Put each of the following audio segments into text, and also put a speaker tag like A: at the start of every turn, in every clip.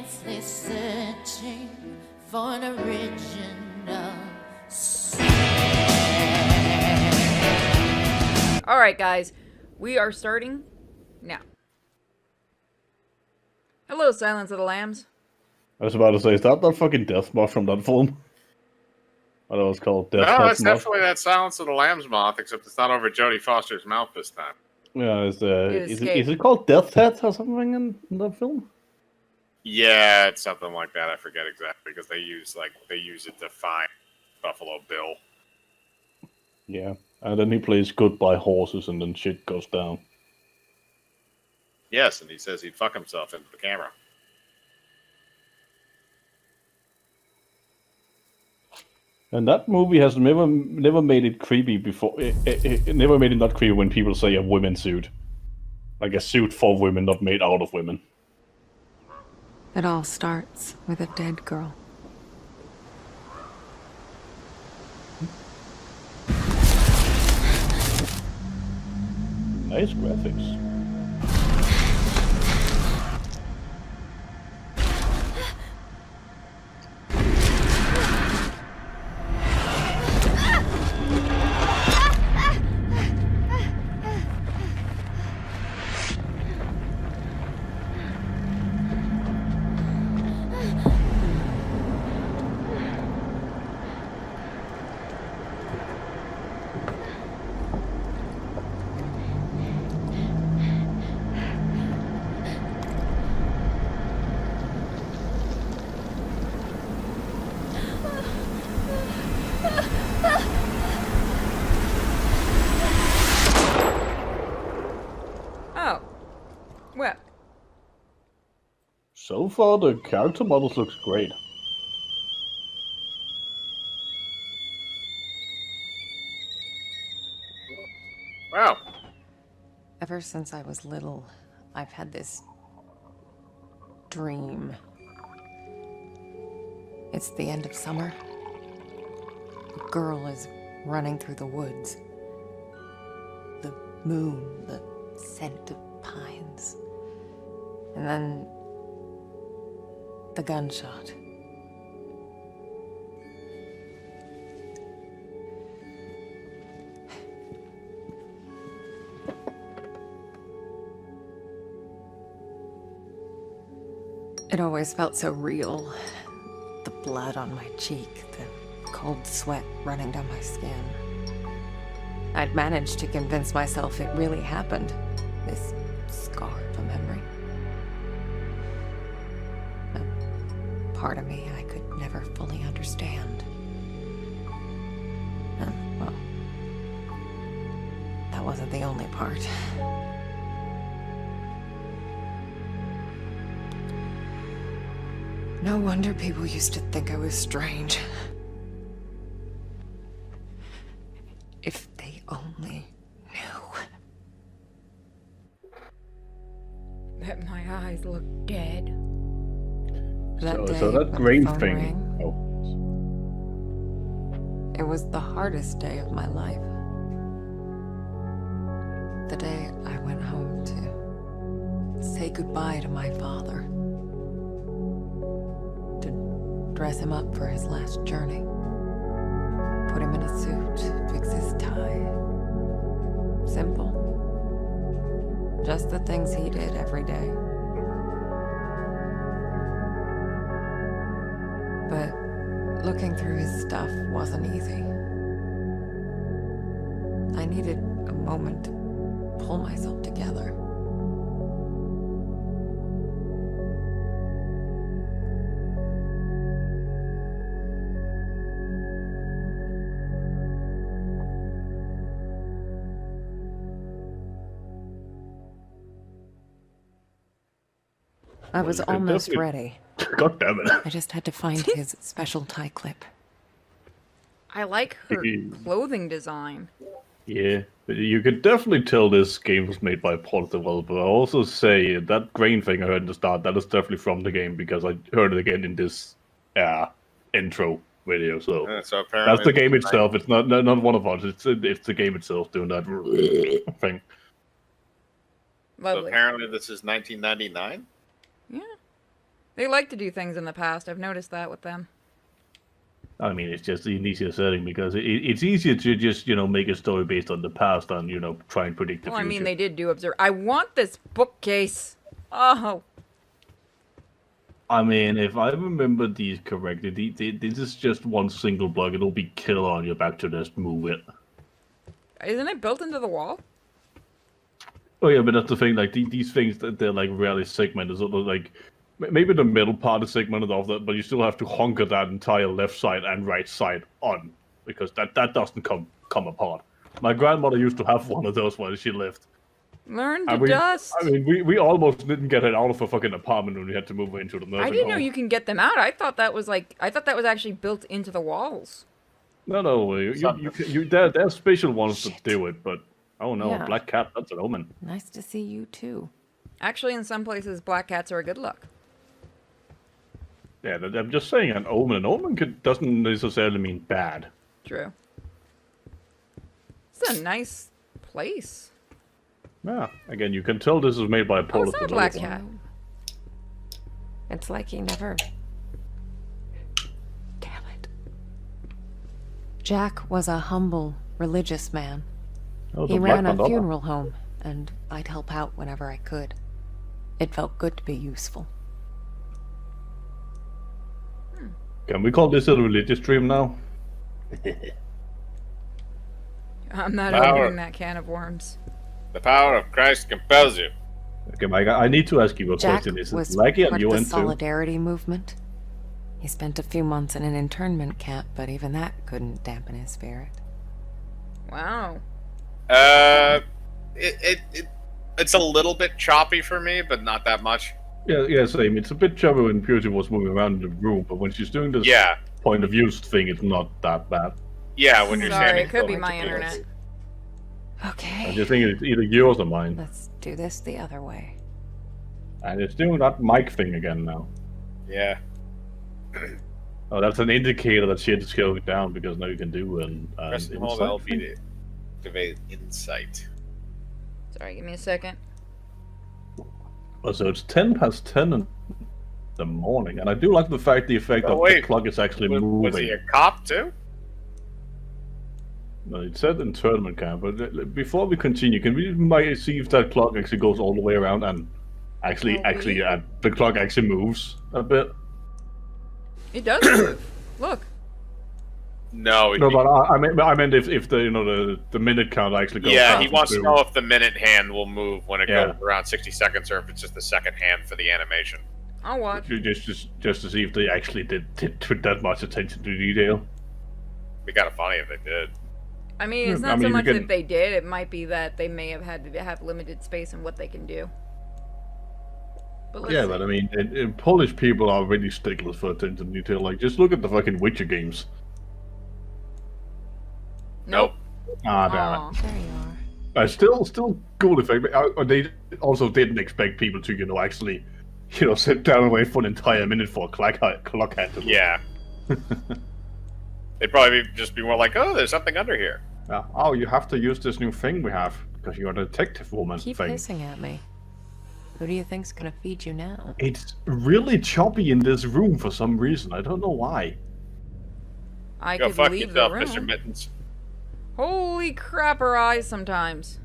A: endlessly searching for an original sound.
B: All right, guys, we are starting now. Hello, Silence of the Lambs.
C: I was about to say, is that fucking Death Moth from that film? I know it's called Death
D: No,
C: Moth.
D: it's definitely that Silence of the Lambs moth, except it's not over Jodie Foster's mouth this time.
C: Yeah, is
B: escaped.
C: it called Death Head or something in that film?
D: Yeah, it's something like that. I forget exactly because they use it to find Buffalo Bill.
C: Yeah, and then he plays Goodbye Horses, and then shit goes down.
D: Yes, and he says he'd fuck himself into the camera.
C: And that movie has never made it creepy before. It never made it not creepy when people say a women suit, like a suit for women, not made out of women.
E: It all starts with a dead girl.
C: Nice graphics.
B: Oh. Well.
C: So far, the character models looks great.
D: Wow.
E: Ever since I was little, I've had this dream. It's the end of summer. A girl is running through the woods. The moon, the scent of pines. And then the gunshot. It always felt so real. The blood on my cheek, the cold sweat running down my skin. I'd managed to convince myself it really happened, this scar of a memory. A part of me I could never fully understand. And, well, that wasn't the only part. No wonder people used to think I was strange. If they only knew.
B: Bet my eyes look dead.
C: So that grain thing.
E: Rang,
C: Oh.
E: it was the hardest day of my life. The day I went home to say goodbye to my father. To dress him up for his last journey. Put him in a suit, fix his tie. Simple. Just the things he did every day. But looking through his stuff wasn't easy. I needed a moment to pull myself together. I was almost ready.
C: God damn it.
E: I just had to find his special tie clip.
B: I like her clothing design.
C: Yeah, you could definitely tell this game was made by a port developer. I also say that grain thing I heard in the start, that is definitely from the game because I heard it again in this intro video. So,
D: So
C: that's the game itself. It's not one of us. It's the game itself doing that thing.
B: Lovely.
D: So apparently this is 1999?
B: Yeah. They like to do things in the past. I've noticed that with them.
C: I mean, it's just an easier setting because it's easier to just, make a story based on the past and, try and predict the
B: Well, I
C: future.
B: mean, they did do observe. I want this bookcase. Oh.
C: I mean, if I remember these correctly, this is just one single block. It'll be killer on your back to just move it.
B: Isn't it built into the wall?
C: Oh yeah, but that's the thing. Like these things, they're like rarely segmented. So like maybe the middle part is segmented off that, but you still have to hunker that entire left side and right side on because that doesn't come apart. My grandmother used to have one of those when she lived.
B: Learn to dust.
C: I mean, we almost didn't get it out of a fucking apartment when we had to move into the nursing
B: I didn't
C: home.
B: know you can get them out. I thought that was actually built into the walls.
C: No, there's special ones that do it, but oh no,
E: Yeah.
C: black cat, that's an omen.
E: Nice to see you too.
B: Actually, in some places, black cats are a good luck.
C: Yeah, I'm just saying an omen. An omen doesn't necessarily mean bad.
B: True. It's a nice place.
C: Yeah, again, you can tell this is made by a
B: Oh,
C: Polish
B: it's not a black
C: developer.
B: cat.
E: It's like he never. Damn it. Jack was a humble, religious man.
C: Oh, the
E: He
C: Black
E: ran a
C: Madonna.
E: funeral home, and I'd help out whenever I could. It felt good to be useful.
C: Can we call this a religious stream now?
B: I'm not
D: Power.
B: opening that can of worms.
D: The power of Christ compels you.
C: Okay, Mike, I need to ask you a
E: Jack
C: question. Is
E: was
C: it Laggy
E: part
C: and
E: of the
C: UN too?
E: Solidarity movement. He spent a few months in an internment camp, but even that couldn't dampen his spirit.
B: Wow.
D: It's a little bit choppy for me, but not that much.
C: Yeah, same. It's a bit chubby when Purity was moving around in the room, but when she's doing this
D: Yeah,
C: point of view thing, it's not that bad.
D: yeah. When you're
B: Sorry,
D: standing,
B: it could be
D: still.
B: my internet.
C: I
E: Okay,
C: just think it's either yours or mine.
E: let's do this the other way.
C: And it's doing that mic thing again now.
D: Yeah.
C: Oh, that's an indicator that shit is going down because now you can do an
D: Press and hold
C: insight
D: LB
C: thing.
D: to activate insight.
B: Sorry, give me a second.
C: Oh, so it's 10 past 10 in the morning, and I do like the effect
D: Oh,
C: that
D: wait.
C: the clock is actually
D: Was he
C: moving.
D: a cop too?
C: No, it said internment camp, but before we continue, can we might see if that clock actually goes all the way around and actually the clock actually moves a bit?
B: It does move. Look.
D: No.
C: No, but I meant if the the minute count actually goes.
D: Yeah,
C: past
D: he
C: the
D: wants to
C: two.
D: know if the minute hand will move when it
C: Yeah.
D: goes around 60 seconds, or if it's just the second hand for the animation.
B: I'll watch.
C: Just to see if they actually did put that much attention to detail.
D: Be kind of funny if they did.
B: I mean, it's
C: I
B: not
C: mean,
B: so
C: you
B: much
C: can-
B: if they did. It might be that they may have had to have limited space in what they can do. But let's
C: Yeah,
B: see.
C: but I mean, Polish people are really sticklers for attention to detail. Like, just look at the fucking Witcher games.
B: Nope.
C: Ah, damn
B: Aw.
C: it.
E: There you are.
C: Still cool effect. But they also didn't expect people to, actually, sit down and wait for an entire minute for a clock hand to look.
D: Yeah. They'd probably just be more like, oh, there's something under here.
C: Oh, you have to use this new thing we have because you're a detective woman
E: Keep
C: thing.
E: hissing at me. Who do you think's gonna feed you now?
C: It's really choppy in this room for some reason. I don't know why.
B: I
D: Go
B: could
D: fuck
B: leave
D: yourself,
B: the
D: Mr.
B: room.
D: Mittens.
B: Holy crap, her eyes sometimes.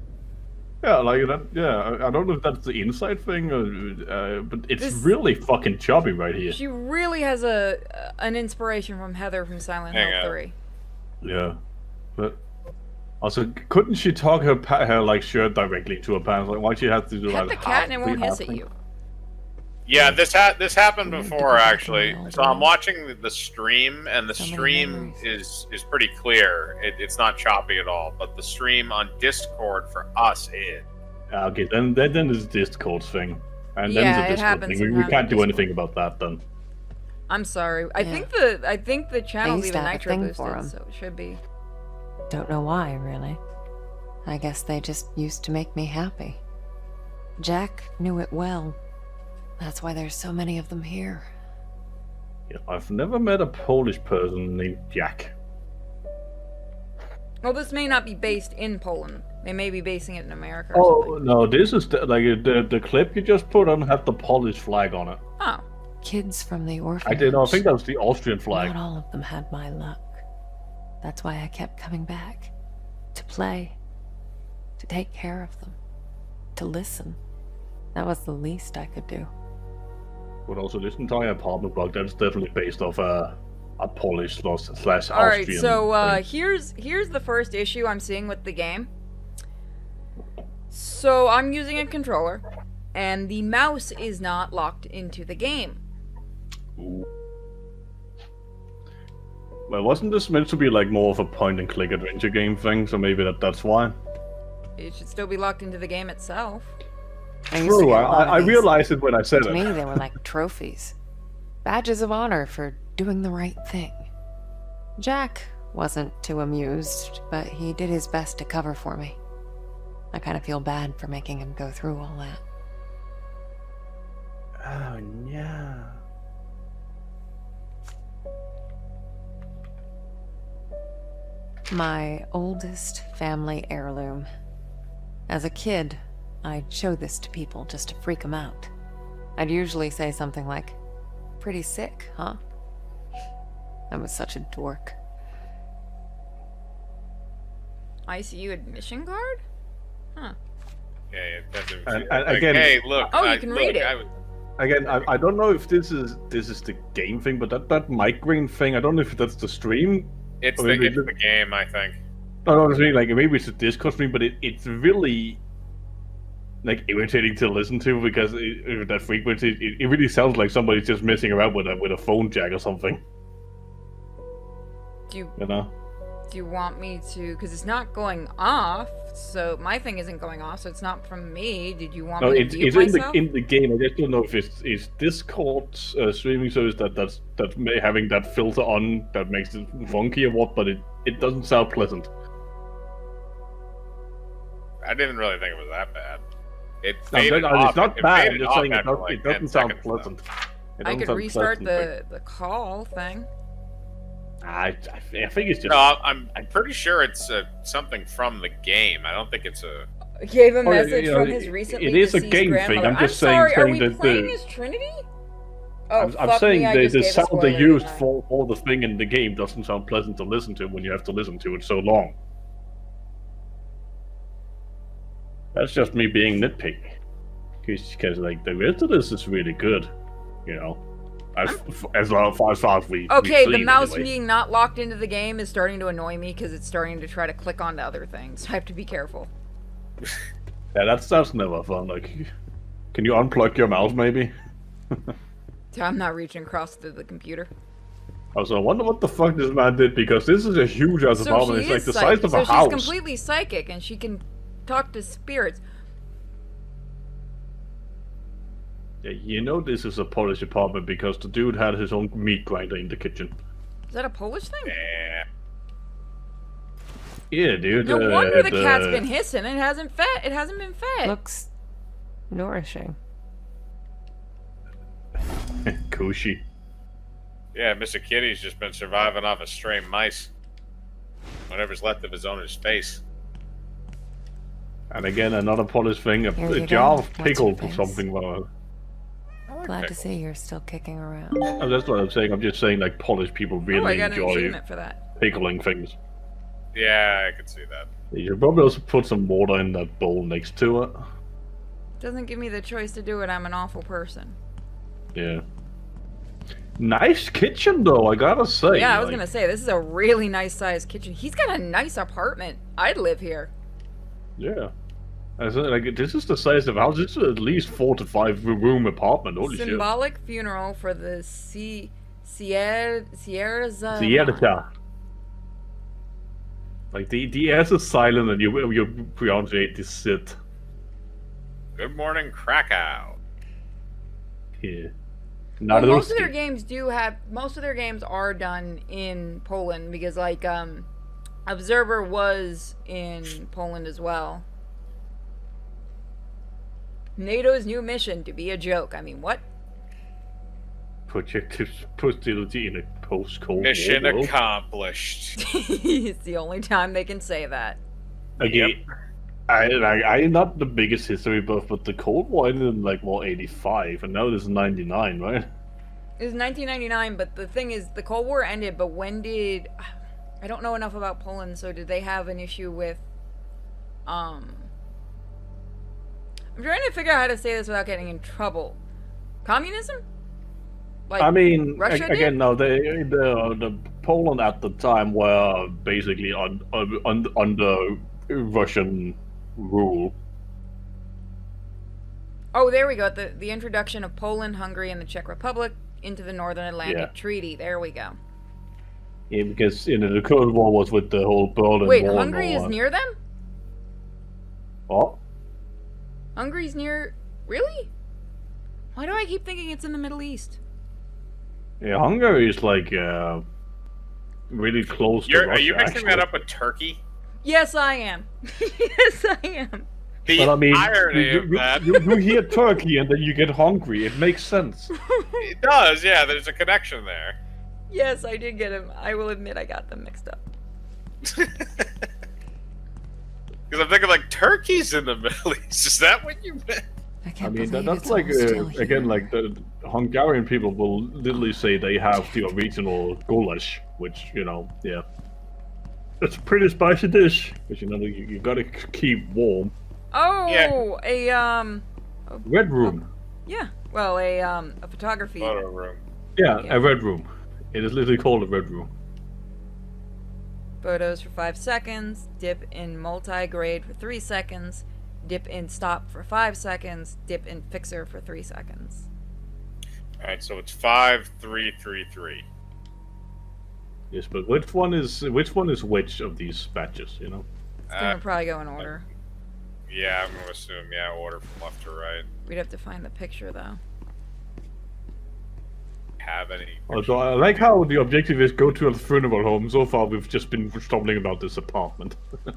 C: Yeah, like that. Yeah, I don't know if that's the inside thing, or, but it's
B: This-
C: really fucking choppy right here.
B: She really has an inspiration from Heather from Silent
D: Hang
B: Hill
D: on.
B: 3.
C: Yeah, but also, couldn't she talk her like shirt directly to her pants? Like, why'd she have to do
B: Pet
C: that?
B: the cat and it won't hiss at
C: thing?
B: you.
D: Yeah, this happened
E: We need to
D: before
E: go back
D: actually.
E: to my old
D: So I'm
E: days.
D: watching the stream, and the
E: So many
D: stream
E: memories.
D: is pretty clear. It's not choppy at all. But the stream on Discord for us is.
C: Okay, then it's Discord's thing, and
B: Yeah,
C: then
B: it
C: it's a Discord
B: happens
C: thing. We
B: sometimes
C: can't
B: with
C: do
B: Discord.
C: anything about that then.
B: I'm sorry. I
E: Yeah.
B: think the channel's
E: used to
B: even
E: have a
B: nitro
E: thing
B: boosted,
E: for 'em.
B: so it should be.
E: Don't know why, really. I guess they just used to make me happy. Jack knew it well. That's why there's so many of them here.
C: Yeah, I've never met a Polish person named Jack.
B: Well, this may not be based in Poland. They may be basing it in America or
C: Oh
B: something.
C: no, this is the clip you just put on had the Polish flag on it.
B: Oh.
E: kids from the
C: I
E: orphanage.
C: did not think that was the Austrian flag.
E: Not all of them had my luck. That's why I kept coming back. To play. To take care of them. To listen. That was the least I could do.
C: But also, this entire apartment block, that's definitely based off a Polish slash Austrian.
B: All right, so
C: thing.
B: here's the first issue I'm seeing with the game. So I'm using a controller, and the mouse is not locked into the game.
C: Ooh. Well, wasn't this meant to be like more of a point-and-click adventure game thing? So maybe that's why.
B: It should still be locked into the game itself.
E: I used to
C: True,
E: get a lot of
C: I
E: these.
C: realized it when I said
E: To
C: it.
E: me, they were like trophies. Badges of honor for doing the right thing. Jack wasn't too amused, but he did his best to cover for me. I kind of feel bad for making him go through all that.
C: Oh, yeah.
E: My oldest family heirloom. As a kid, I'd show this to people just to freak them out. I'd usually say something like, "Pretty sick, huh?" I was such a dork.
B: ICU admission card? Huh.
D: Yeah, that's
C: And
D: like,
C: again-
D: hey, look.
B: Oh, you can read it.
C: Again, I don't know if this is the game thing, but that migraine thing, I don't know if that's the stream.
D: It's
C: or
D: the
C: maybe
D: game, I think.
C: No, I'm saying like maybe it's a Discord stream, but it's really like irritating to listen to because that frequency, it really sounds like somebody's just messing around with a phone jack or something.
B: Do you
C: You know?
B: do you want me to? Because it's not going off. So my thing isn't going off. So it's not from me. Did you want
C: No,
B: me
C: it's
B: to mute
C: in
B: myself?
C: the game. I just don't know if it's Discord streaming service that's having that filter on that makes it funky or what, but it doesn't sound pleasant.
D: I didn't really think it was that bad. It
C: No,
D: faded
C: it's
D: off.
C: not
D: It
C: bad. I'm
D: faded
C: just
D: off
C: saying it,
D: after, like, 10
C: doesn't sound
D: seconds, though.
C: pleasant. It
B: I
C: doesn't
B: could
C: sound
B: restart
C: pleasant,
B: the call thing.
C: but I think it's just.
D: No, I'm pretty sure it's something from the game. I don't think it's a.
B: Gave a
C: Oh,
B: message
C: you know,
B: from his recently
C: it is a
B: deceased
C: game thing,
B: grandmother.
C: I'm just
B: sorry,
C: saying
B: are we
C: that
B: playing
C: the-
B: as Trinity? Oh,
C: I'm saying
B: I
C: the
B: just gave a
C: sound they
B: spoiler,
C: used
B: didn't I?
C: for the thing in the game doesn't sound pleasant to listen to when you have to listen to it so long. That's just me being nitpicky. Because like the rest of this is really good, you know. As far as we.
B: Okay,
C: we've
B: the
C: seen,
B: mouse
C: anyway.
B: being not locked into the game is starting to annoy me because it's starting to try to click onto other things. I have to be careful.
C: Yeah, that's never fun. Like, can you unplug your mouse maybe?
B: I'm not reaching across to the computer.
C: Also, I wonder what the fuck this man did because this is a huge ass
B: So
C: apartment.
B: she
C: It's like
B: is
C: the
B: psychic.
C: size of
B: So
C: a house.
B: she's completely psychic and she can talk to spirits.
C: Yeah, you know this is a Polish apartment because the dude had his own meat grinder in the kitchen.
B: Is that a Polish thing?
D: Yeah.
C: Yeah, dude.
B: No wonder the cat's been hissing and it hasn't fed. It hasn't been fed.
E: Looks nourishing.
C: Kushi.
D: Yeah, Mr. Kitty's just been surviving off of stray mice. Whatever's left of his owner's face.
C: And again, another Polish thing,
E: Here
C: a
E: you
C: jar
E: go.
C: of
E: What's
C: pickle
E: your
C: or
E: face?
C: something. Well,
E: Glad to see you're still kicking around.
C: that's what I'm saying. I'm just saying, like, Polish people
B: Oh, I
C: really
B: got an
C: enjoy
B: achievement for that.
C: pickling things.
D: Yeah, I could see that.
C: You should probably also put some water in that bowl next to it.
B: Doesn't give me the choice to do it. I'm an awful person.
C: Yeah. Nice kitchen, though, I gotta say.
B: Yeah, I was
C: like,
B: gonna say this is a really nice sized kitchen. He's got a nice apartment. I'd live here.
C: Yeah. I said, like, this is the size of a house. It's at least 4 to 5 room apartment. Holy shit.
B: Symbolic funeral for the Sierra.
C: Sierra. Like, the S is silent and you pronunciate this shit.
D: Good morning, Krakow.
C: Yeah.
B: Well,
C: Not
B: most of their games do have. Most of their games are done in Poland because, like, Observer was in Poland as well. NATO's new mission to be a joke. I mean, what?
C: Projective hostility in a post-Cold
D: Mission
C: War world.
D: accomplished.
B: It's the only time they can say that.
C: Again, I'm not the biggest history buff, but the Cold War ended in like 85, and now this is 99, right?
B: It was 1999, but the thing is, the Cold War ended, but when did... I don't know enough about Poland, so did they have an issue with... I'm trying to figure out how to say this without getting in trouble. Communism? Like,
C: I mean,
B: Russia
C: again,
B: did?
C: no, the Poland at the time were basically under Russian rule.
B: Oh, there we go. The introduction of Poland, Hungary, and the Czech Republic into the Northern Atlantic Treaty. There we go.
C: Yeah, because the Cold War was with the whole Berlin
B: Wait,
C: Wall.
B: Hungary is near them?
C: What?
B: Hungary's near... Really? Why do I keep thinking it's in the Middle East?
C: Yeah, Hungary is like really close to Russia.
D: Are you mixing
C: actually.
D: that up with Turkey?
B: Yes, I am. Yes, I am.
D: The
C: But I mean,
D: irony of that.
C: you hear Turkey and then you get Hungary. It makes sense.
D: It does, yeah. There's a connection there.
B: Yes, I did get him. I will admit I got them mixed up.
D: Because I'm thinking like Turkey's in the Middle East. Is that what you meant?
E: I
C: I
E: can't
C: mean,
E: believe
C: that's
E: it's
C: like
E: all still here.
C: again, like the Hungarian people will literally say they have the original goulash, which yeah, it's a pretty spicy dish, but you gotta keep warm.
B: Oh,
D: Yeah.
B: a
C: Red room.
B: yeah. Well, a photography.
D: Photo room.
C: Yeah,
B: Yeah.
C: a red room. It is literally called a red room.
B: Photos for 5 seconds. Dip in multi-grade for 3 seconds. Dip in stop for 5 seconds. Dip in fixer for 3 seconds.
D: All right, so it's 5, 3, 3, 3.
C: Yes, but which one is which of these batches?
B: It's gonna probably go in
D: Uh,
B: order.
D: Yeah, I'm gonna assume order from left to right.
B: We'd have to find the picture though.
D: Have any?
C: Also, I like how the objective is go to a funeral home. So far, we've just been stumbling about this apartment.
D: We're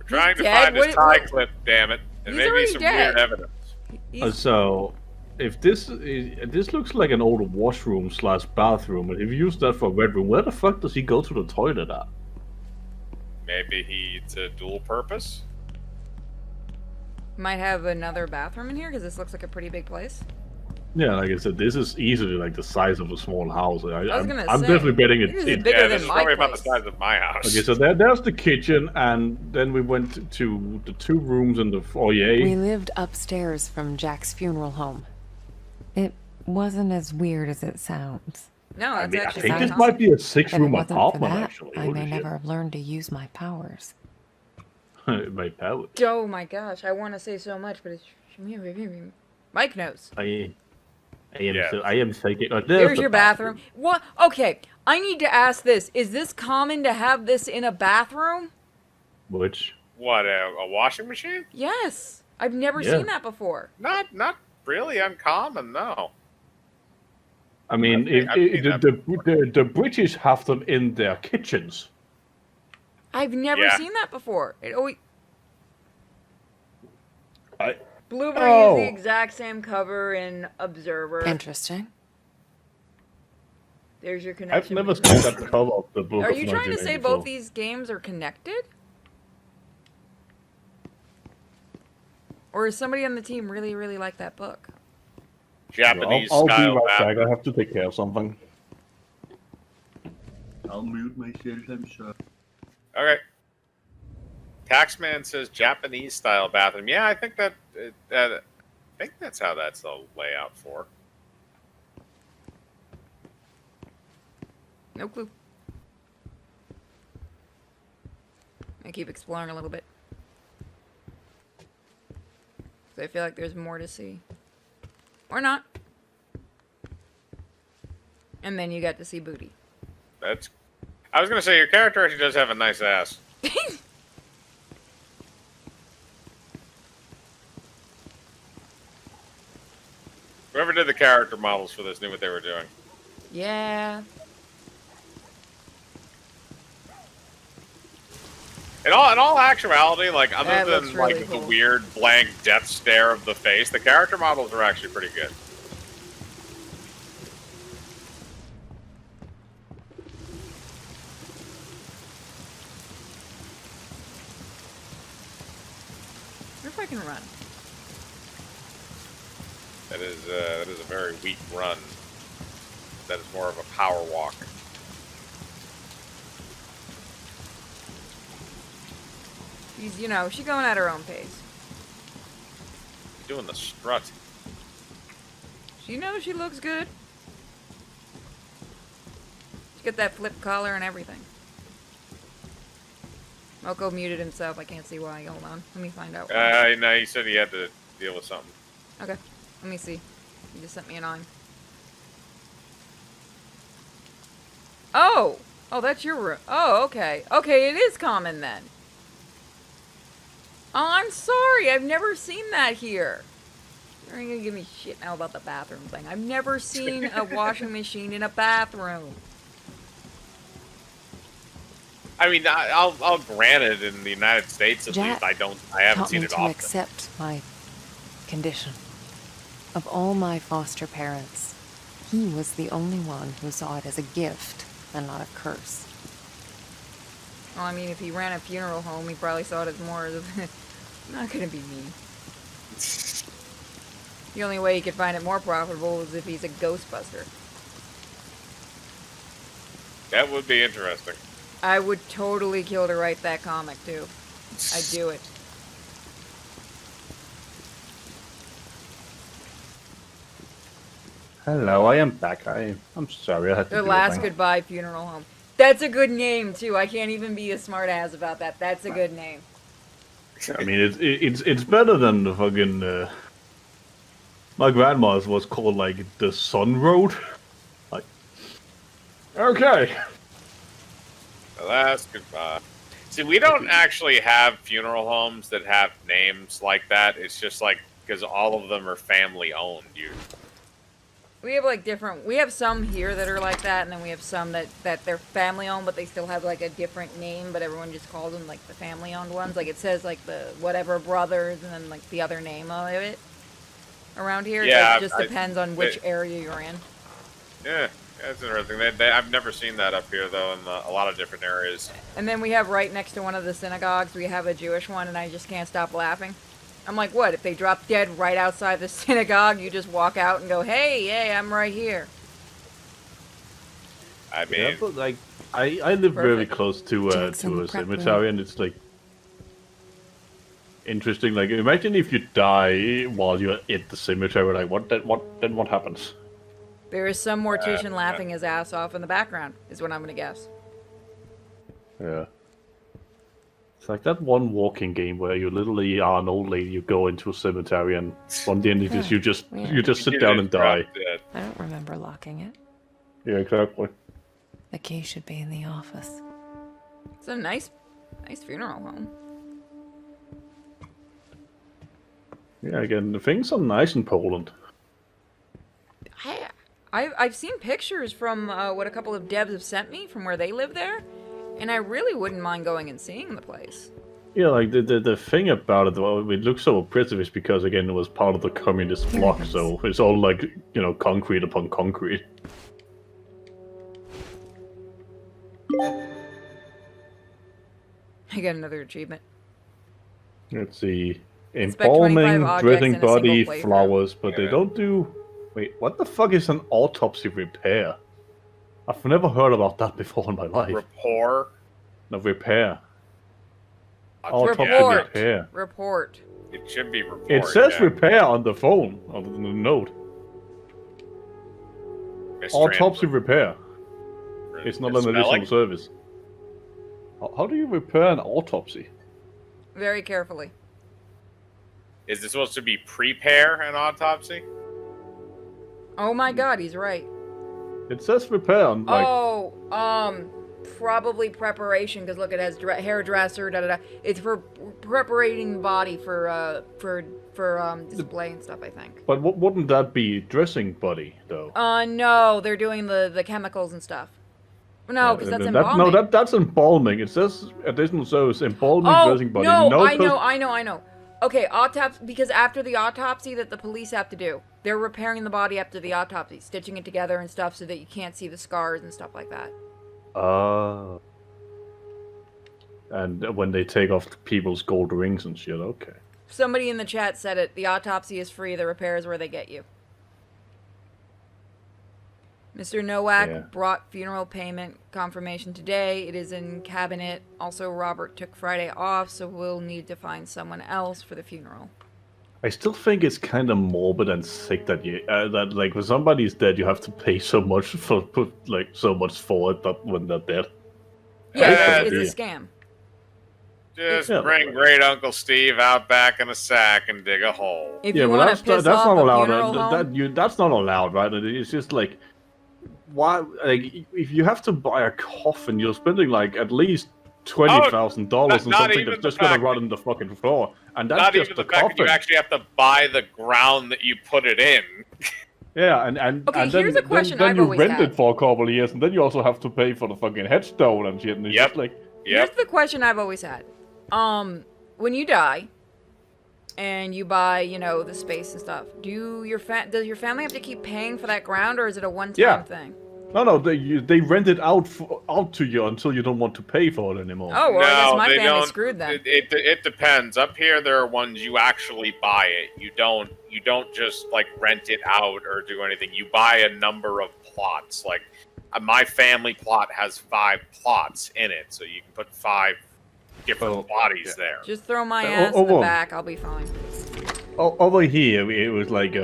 D: trying to
B: dead?
D: find his
B: What-
D: tie
B: what-
D: clip. Damn it! And
B: He's
D: maybe
B: already
D: some
B: dead.
D: weird evidence.
B: He's-
C: So, if this looks like an old washroom / bathroom, and if you use that for a red room, where the fuck does he go to the toilet at?
D: Maybe he's a dual purpose.
B: might have another bathroom in here because this looks like a pretty big place.
C: Yeah, like I said, this is easily like the size of a small house. I'm
B: gonna say,
C: definitely betting
B: this is
C: it.
B: bigger
D: Yeah,
B: than
D: this is
B: my
D: probably about the
B: place.
D: size of my house.
C: Okay, so there's the kitchen, and then we went to the 2 rooms in the foyer.
E: We lived upstairs from Jack's funeral home. It wasn't as weird as it sounds.
B: No,
C: I
B: that's
C: mean, I
B: actually
C: think this
B: awesome.
C: might be a
E: If it
C: 6-room
E: wasn't for
C: apartment,
E: that,
C: actually.
E: I
C: Holy
E: may
C: shit.
E: never have learned to use my powers.
C: My power.
B: Oh my gosh, I want to say so much, but it's... Mike knows.
C: I am
D: Yeah.
C: I am psychic. Oh,
B: There's
C: the
B: your bathroom. What? Okay, I need to ask this. Is this common to have this in a bathroom?
C: Which?
D: What, a washing machine?
B: Yes. I've never
C: Yeah.
B: seen that before.
D: Not really uncommon, no.
C: I mean,
D: I've seen that
C: the British have them in their kitchens.
B: I've never
D: Yeah.
B: seen that before. It always...
C: I,
B: Blueberry
C: Oh.
B: is the exact same cover in Observer.
E: Interesting.
B: There's your
C: I've
B: connection.
C: never
B: between-
C: seen that cover of the book.
B: Are
C: of
B: you trying to say
C: 1984.
B: both these games are connected? Or is somebody on the team really, really like that book?
D: Japanese
C: I'll be
D: style
C: right back.
D: bathroom.
C: I have to take care of something.
F: I'll mute myself, I'm sorry.
D: Okay. Taxman says Japanese style bathroom. Yeah, I think that I think that's how that's the layout for.
B: No clue. I keep exploring a little bit. So I feel like there's more to see. Or not. And then you got to see booty.
D: That's. I was gonna say your character actually does have a nice ass. Whoever did the character models for this knew what they were doing.
B: Yeah.
D: In all actuality, like other
B: That
D: than
B: looks
D: like
B: really
D: the
B: cool.
D: weird blank death stare of the face, the character models are actually pretty good.
B: I wonder if I can run.
D: That is a very weak run. That is more of a power walk.
B: She's, you know, she's going at her own pace.
D: Doing the strut.
B: She knows she looks good. She got that flip collar and everything. Moko muted himself. I can't see why. Hold on. Let me find out.
D: No, he said he had to deal with something.
B: Okay. Let me see. He just sent me an on. Oh! Oh, that's your room. Oh, okay. Okay, it is common then. Oh, I'm sorry. I've never seen that here. You're gonna give me shit now about the bathroom thing. I've never seen a washing machine in a bathroom.
D: I mean, I'll grant it. In the United States, at least, I haven't seen it often.
E: Taught me to accept my condition. Of all my foster parents, he was the only one who saw it as a gift and not a curse.
B: Well, I mean, if he ran a funeral home, he probably saw it as more of not gonna be me. The only way he could find it more profitable is if he's a Ghostbuster.
D: That would be interesting.
B: I would totally kill to write that comic, too. I'd do it.
C: Hello, I am back. I'm sorry, I had to
B: The
C: do
B: Last
C: a thing.
B: Goodbye Funeral Home. That's a good name, too. I can't even be a smartass about that. That's a good name.
C: I mean, it's better than the fucking. My grandma's was called like the Sun Road. Like, okay.
D: The Last Goodbye. See, we don't actually have funeral homes that have names like that. It's just like because all of them are family owned.
B: We have like different. We have some here that are like that, and then we have some that they're family owned, but they still have like a different name. But everyone just calls them like the family owned ones. Like it says like the whatever brothers, and then like the other name of it around here.
D: Yeah,
B: it just depends on which area you're in.
D: Yeah, that's interesting. I've never seen that up here though in a lot of different areas.
B: And then we have right next to one of the synagogues, we have a Jewish one, and I just can't stop laughing. I'm like, what? If they drop dead right outside the synagogue, you just walk out and go, hey, I'm right here.
D: I mean,
C: Yeah, but like I live very close to a cemetery, and it's like interesting. Like, imagine if you die while you're at the cemetery. Like, what happens?
B: There is some mortician laughing his ass off in the background, is what I'm gonna guess.
C: Yeah. It's like that one walking game where you literally are an old lady. You go into a cemetery, and from the end, you just sit down and die.
E: I don't remember locking it.
C: Yeah, exactly.
E: The key should be in the office.
B: It's a nice funeral home.
C: Yeah, again, the things are nice in Poland.
B: I've seen pictures from what a couple of devs have sent me from where they live there, and I really wouldn't mind going and seeing the place.
C: Yeah, like the thing about it, well, it looks so oppressive is because, again, it was part of the communist bloc, so it's all like, concrete upon concrete.
B: I got another achievement.
C: Let's see.
B: Inspect 25
C: Embalming,
B: objects
C: dressing
B: in a single
C: body,
B: playthrough.
C: flowers, but they don't do... Wait, what the fuck is an autopsy repair? I've never heard about that before in my life.
D: Rapport.
C: No, repair.
D: Autopsy
C: repair.
B: Report.
D: It should be report.
C: It says
D: yeah.
C: repair on the phone, on the note. Autopsy repair. It's not an additional service. How do you repair an autopsy?
B: Very carefully.
D: Is it supposed to be prepare an autopsy?
B: Oh my god, he's right.
C: It says repair on, like...
B: Probably preparation, because look, it has hairdresser, da-da-da. It's for preparing the body for display and stuff, I think.
C: But wouldn't that be dressing body, though?
B: No, they're doing the chemicals and stuff. No, because that's embalming.
C: No, that's embalming. It says additional service, embalming, dressing body.
B: No, I know. Okay, because after the autopsy that the police have to do, they're repairing the body after the autopsy, stitching it together and stuff so that you can't see the scars and stuff like that.
C: And when they take off people's gold rings and shit, okay.
B: Somebody in the chat said it. The autopsy is free. The repair is where they get you. Mr. Nowak
C: Yeah.
B: brought funeral payment confirmation today. It is in cabinet. Also, Robert took Friday off, so we'll need to find someone else for the funeral.
C: I still think it's kind of morbid and sick that that like when somebody's dead, you have to pay so much for so much for it that when they're dead.
B: Yeah,
D: Yeah,
B: it's a scam.
D: Just
C: Yeah.
D: bring Great Uncle Steve out back in a sack and dig a hole.
B: If
C: Yeah,
B: you
C: but
B: want
C: that's
B: to piss
C: that's
B: off
C: not
B: a
C: allowed.
B: funeral home,
C: That's not allowed, right? It's just like why? Like if you have to buy a coffin, you're spending like at least $20,000 on
D: not
C: something
D: even
C: that's
D: the
C: just gonna
D: fact
C: rot
D: that-
C: in the fucking floor, and that's
D: Not
C: just
D: even
C: the
D: the fact that
C: coffin.
D: you actually have to buy the ground that you put it in.
C: Yeah, and
B: Okay,
C: and then,
B: here's a question
C: then
B: I've
C: you
B: always
C: rent
B: had.
C: it for a couple of years, and then you also have to pay for the fucking headstone and shit. And it's
D: Yep.
C: just like,
B: here's
D: Yep.
B: the question I've always had. When you die and you buy, you know, the space and stuff, does your family have to keep paying for that ground, or is it a one-time
C: Yeah.
B: thing?
C: no, they rent it out to you until you don't want to pay for it anymore.
B: Oh, well, I guess my
D: they
B: family's
D: don't.
B: screwed then.
D: It depends. Up here, there are ones you actually buy it. You don't just like rent it out or do anything. You buy a number of plots. Like my family plot has 5 plots in it, so you can put 5 different bodies there.
B: Just throw my
C: Uh,
B: ass
C: oh,
B: in the
C: oh,
B: back, I'll be fine.
C: Over here, it was like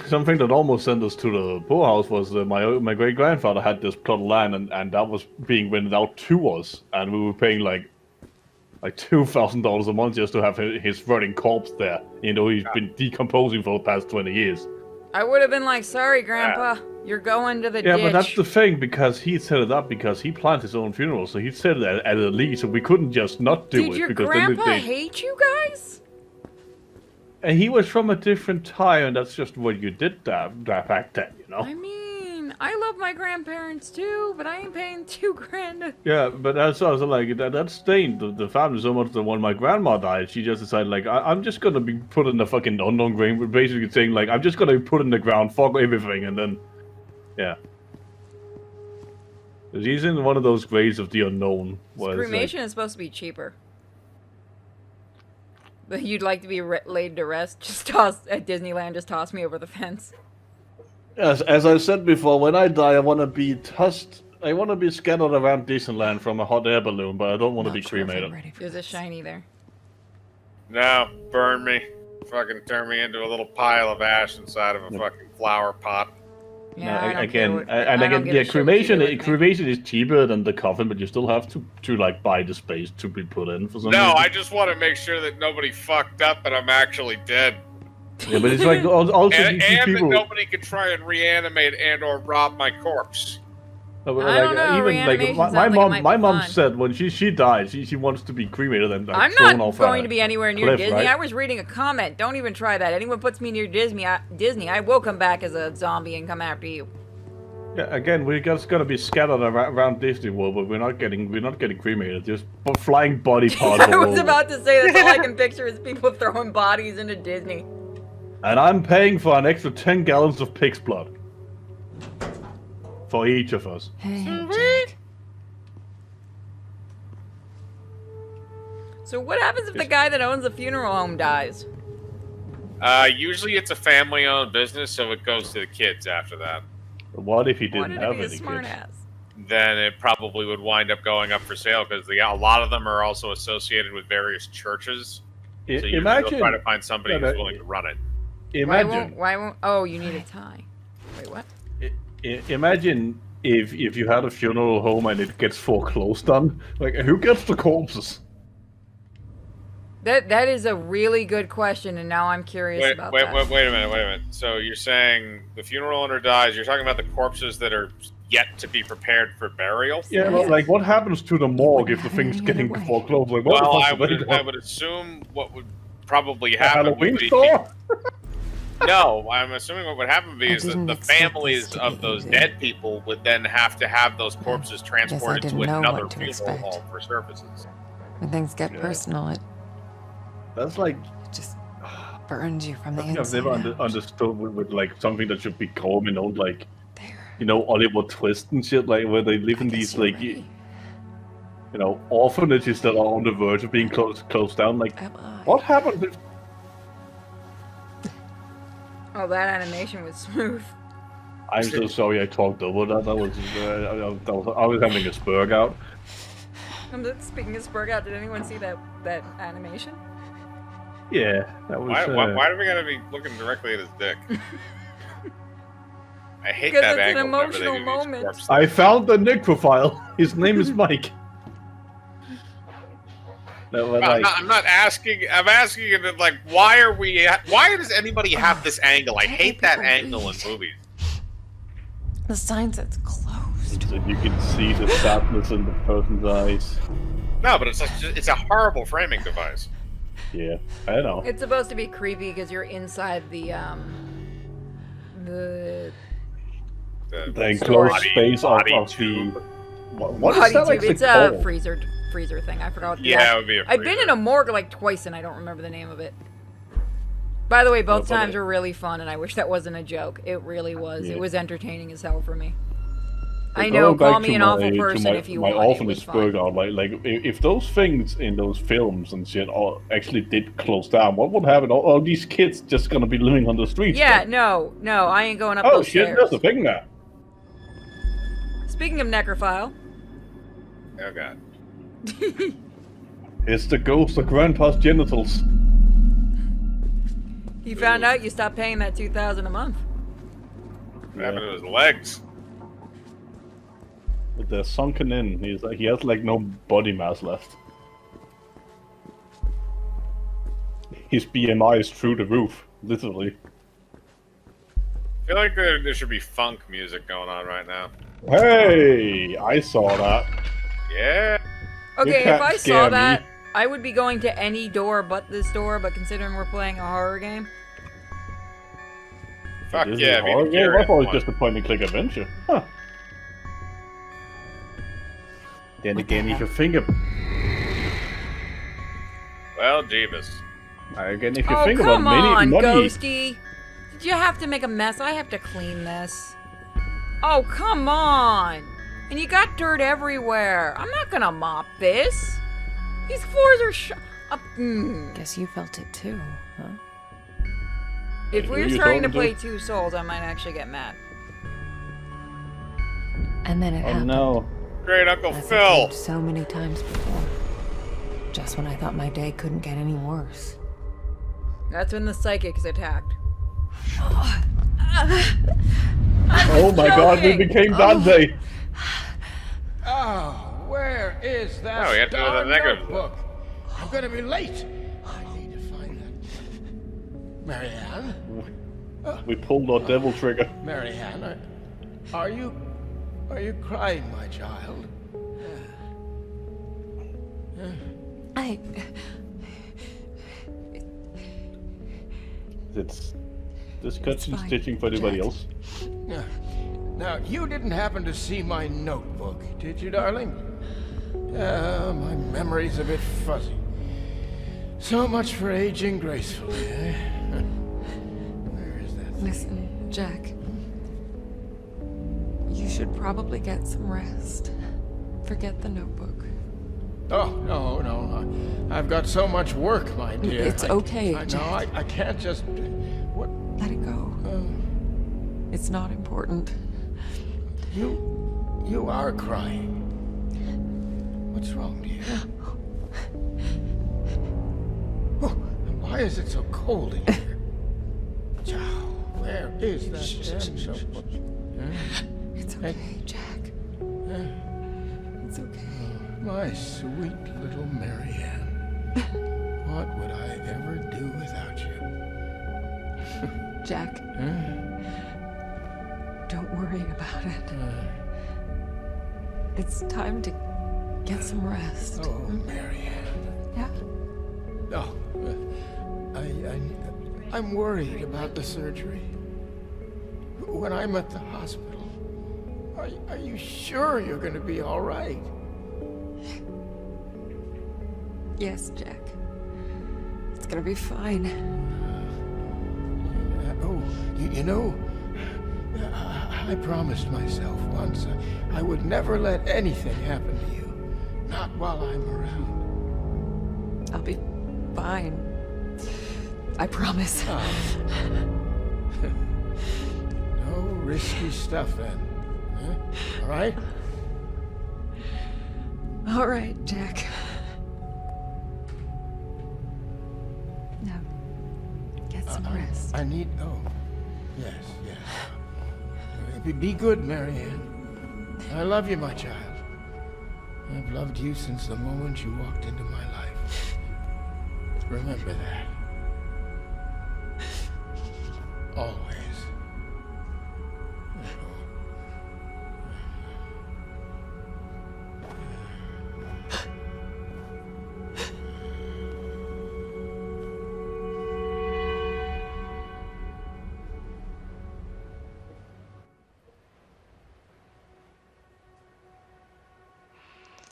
C: something that almost sent us to the poorhouse was my great grandfather had this plot of land, and that was being rented out to us, and we were paying like $2,000 a month just to have his rotting corpse there. You know, he's been decomposing for the past 20 years.
B: I would have been like, sorry, Grandpa, you're going to the
C: Yeah,
B: ditch.
C: but that's the thing, because he set it up because he planned his own funeral, so he set it at a lease, so we couldn't just not do
B: Did
C: it.
B: your
C: because
B: grandpa
C: then
B: hate you guys?
C: and he was from a different time, and that's just what you did that back then, you know?
B: I mean, I love my grandparents too, but I ain't paying $2,000.
C: Yeah, but that's also like, that stained the family so much that when my grandma died, she just decided, like, I'm just gonna be put in the fucking unknown grave, basically saying, like, I'm just gonna be put in the ground, fuck everything, and then, yeah. He's in one of those graves of the unknown. where it's like-
B: Cremation is supposed to be cheaper. But you'd like to be laid to rest? Just toss at Disneyland. Just toss me over the fence.
C: Yes, as I said before, when I die, I want to be tossed. I want to be scattered around Disneyland from a hot air balloon, but I don't want to be
E: Not sure if I'm
C: cremated.
E: ready for
B: There's a
E: this.
B: shiny there.
D: No, burn me. Fucking turn me into a little pile of ash inside of a fucking flower pot.
B: Yeah, I don't
C: again,
B: care what,
C: and
B: I don't
C: again,
B: give a
C: yeah,
B: shit what you do with me.
C: cremation is cheaper than the coffin, but you still have to like buy the space to be put in for some
D: No,
C: reason.
D: I just want to make sure that nobody fucked up and I'm actually dead.
C: Yeah, but it's like also
D: And,
C: these
D: and
C: people.
D: that nobody can try and reanimate and or rob my corpse.
C: No, but
B: I don't know,
C: even like
B: reanimation
C: my
B: sounds like it
C: mom,
B: might
C: my
B: be
C: mom
B: fun.
C: said when she died, she wants to be cremated and like,
B: I'm
C: thrown
B: not
C: off
B: going
C: a
B: to be anywhere near
C: cliff,
B: Disney.
C: right?
B: I was reading a comment. Don't even try that. Anyone puts me near Disney, I will come back as a zombie and come after you.
C: Yeah, again, we're just gonna be scattered around Disney World, but we're not getting cremated. Just flying body parts.
B: I
C: all
B: was
C: over.
B: about to say that's all I can picture is people throwing bodies into Disney.
C: And I'm paying for an extra 10 gallons of pig's blood for each of us.
E: Hey, Jack.
B: So what happens if the guy that owns the funeral home dies?
D: Usually it's a family-owned business, so it goes to the kids after that.
C: What if he
B: Why
C: didn't
B: did
C: have
B: it be a
C: any
B: smart
C: kids?
B: ass?
D: Then it probably would wind up going up for sale because a lot of them are also associated with various churches. So usually
C: Imagine,
D: they'll try to find somebody
C: No,
D: who's
C: no,
D: willing to run it.
C: imagine,
B: Why won't? Oh, you need a tie. Wait, what?
C: imagine if you had a funeral home and it gets foreclosed on. Like, who gets the corpses?
B: That is a really good question, and now I'm curious
D: Wait,
B: about
D: wait,
B: that.
D: wait a minute. So you're saying the funeral owner dies, you're talking about the corpses that are yet to be prepared for burial?
C: Yeah,
B: Yes.
C: like what happens to the morgue if the
E: have it
C: thing's
E: any
C: getting
E: other way.
C: foreclosed? Like, what
D: Well,
C: the
D: I
C: fuck do they
D: would, I
C: do?
D: would assume what would probably
C: A
D: happen
C: Halloween
D: would be...
C: store?
D: No, I'm assuming what would happen would be
E: I
D: is that
E: didn't
D: the
E: expect
D: families
E: this to
D: of
E: be
D: those
E: easy.
D: dead people would then have to have those corpses transported to
E: didn't know
D: another
E: what to
D: funeral
E: expect.
D: home for services.
E: When things get
C: Yeah.
E: personal, it
C: That's like,
E: just burns you from the
C: I think I've
E: inside
C: never
E: out.
C: understood with like something that should be common, you know, like,
E: There.
C: you know, Oliver Twist and shit, like where they live
E: I
C: in
E: guess
C: these
E: you're
C: like,
E: ready.
C: you know, orphanages that are on the verge of being closed down. Like,
E: Am I?
C: what happens if
B: Oh, that animation was smooth.
C: I'm so sorry I talked over that. I was having a spurg out.
B: Speaking of Spurg out, did anyone see that animation?
C: Yeah, that was.
D: Why do we gotta be looking directly at his dick? I hate
B: Because
D: that
B: it's an
D: angle. whenever they
B: emotional
D: do these
B: moment.
D: corpse
C: I
D: things.
C: found the Nick profile. His name is Mike. No, but like,
D: I'm not asking. I'm asking you that, like, why does anybody have this angle? I hate that angle in movies.
E: The sign says closed.
C: so you can see the sadness in the person's eyes.
D: No, but it's a horrible framing device.
C: Yeah, I know.
B: It's supposed to be creepy because you're inside the
C: The enclosed
D: body-
C: space of
D: body
C: the.
D: tube.
C: What is
B: body
C: that
B: tube.
C: actually
B: It's a
C: called?
B: freezer thing. I forgot.
D: Yeah, it would be a
B: I've been
D: freezer.
B: in a morgue like twice and I don't remember the name of it. By the way, both
C: but
B: times
C: it-
B: were really fun, and I wish that wasn't a joke. It really was.
C: Yeah.
B: It was entertaining as hell for me. I
C: Going
B: know,
C: back
B: call me
C: to
B: an
C: my-
B: awful
C: to
B: person if you
C: my
B: want. It
C: orphanage
B: was fun.
C: burger, like if those things in those films and shit actually did close down, what would happen? All these kids just gonna be living on the streets?
B: Yeah,
C: then?
B: no, I ain't going up
C: Oh
B: those
C: shit,
B: stairs.
C: that's a thing now.
B: Speaking of necrophile,
D: Oh god.
C: It's the ghost of Grandpa's genitals.
B: you found out you stopped paying that $2,000 a month.
D: What happened to his legs?
C: They're sunken in. He has like no body mass left. His BMI is through the roof, literally.
D: I feel like there should be funk music going on right now.
C: Hey, I saw that.
D: Yeah.
B: Okay, if
C: can't
B: I
C: scare
B: saw
C: me.
B: that, I would be going to any door but this door, but considering we're playing a horror game.
D: Fuck
C: This is
D: yeah,
C: a
D: be
C: horror
D: the
C: game? I
D: curious
C: thought it was
D: one.
C: just a point-and-click adventure. Huh. Then again, if you think of
D: Well, Jeebus.
C: again, if you
B: Oh,
C: think
B: come
C: about
B: on,
C: money,
B: Ghosty. Did you have to make a mess? I have to clean this. Oh, come on. And you got dirt everywhere. I'm not gonna mop this. These floors are
E: Guess you felt it too, huh?
B: If
C: Who
B: we
C: are
B: were
C: you
B: starting to
C: talking to?
B: play Two Souls, I might actually get mad.
E: And then it
C: oh
E: happened.
C: no,
D: Great Uncle
E: As it
D: Phil.
E: did so many times before. Just when I thought my day couldn't get any worse.
B: That's when the psychics attacked.
C: oh my god, we
B: joking.
C: became Dante.
G: Oh, where is that
D: Oh, we have to do the
G: darn
D: negative.
G: notebook? I'm gonna be late. I need to find that. Marianne?
C: We pulled our devil trigger.
G: Marianne, are you crying, my child?
C: It's this cutscene
E: fine,
C: stitching for anybody
E: Jack.
C: else.
G: Now, you didn't happen to see my notebook, did you, darling? My memory's a bit fuzzy. So much for aging gracefully, eh? Where is that thing?
E: Listen, Jack. You should probably get some rest. Forget the notebook.
G: Oh, no. I've got so much work, my dear.
E: It's okay,
G: No,
E: Jack.
G: I can't just... What?
E: Let it go. It's not important.
G: You are crying. What's wrong, dear? Oh, and why is it so cold in here? Chow, where is that damn notebook?
E: It's okay, Jack. It's okay.
G: My sweet little Marianne. What would I ever do without you?
E: Jack. Don't worry about it. It's time to get some rest.
G: Oh, Marianne.
E: Yeah?
G: Oh, I'm worried about the surgery. When I'm at the hospital, are you sure you're going to be all right?
E: Yes, Jack. It's gonna be fine.
G: You know, I promised myself once I would never let anything happen to you. Not while I'm around.
E: I'll be fine. I promise.
G: No risky stuff, then. Huh? All right?
E: All right, Jack. Now, get some rest.
G: I need... Oh. Yes, yes. Be good, Marianne. I love you, my child. I've loved you since the moment you walked into my life. Remember that. Always.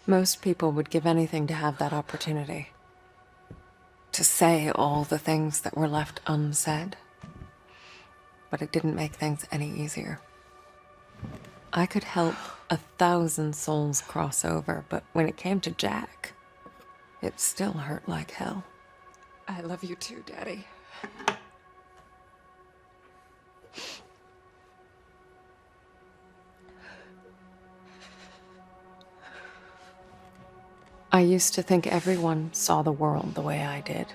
E: Most people would give anything to have that opportunity. To say all the things that were left unsaid. But it didn't make things any easier. I could help 1,000 souls cross over, but when it came to Jack, it still hurt like hell. I love you too, Daddy. I used to think everyone saw the world the way I did.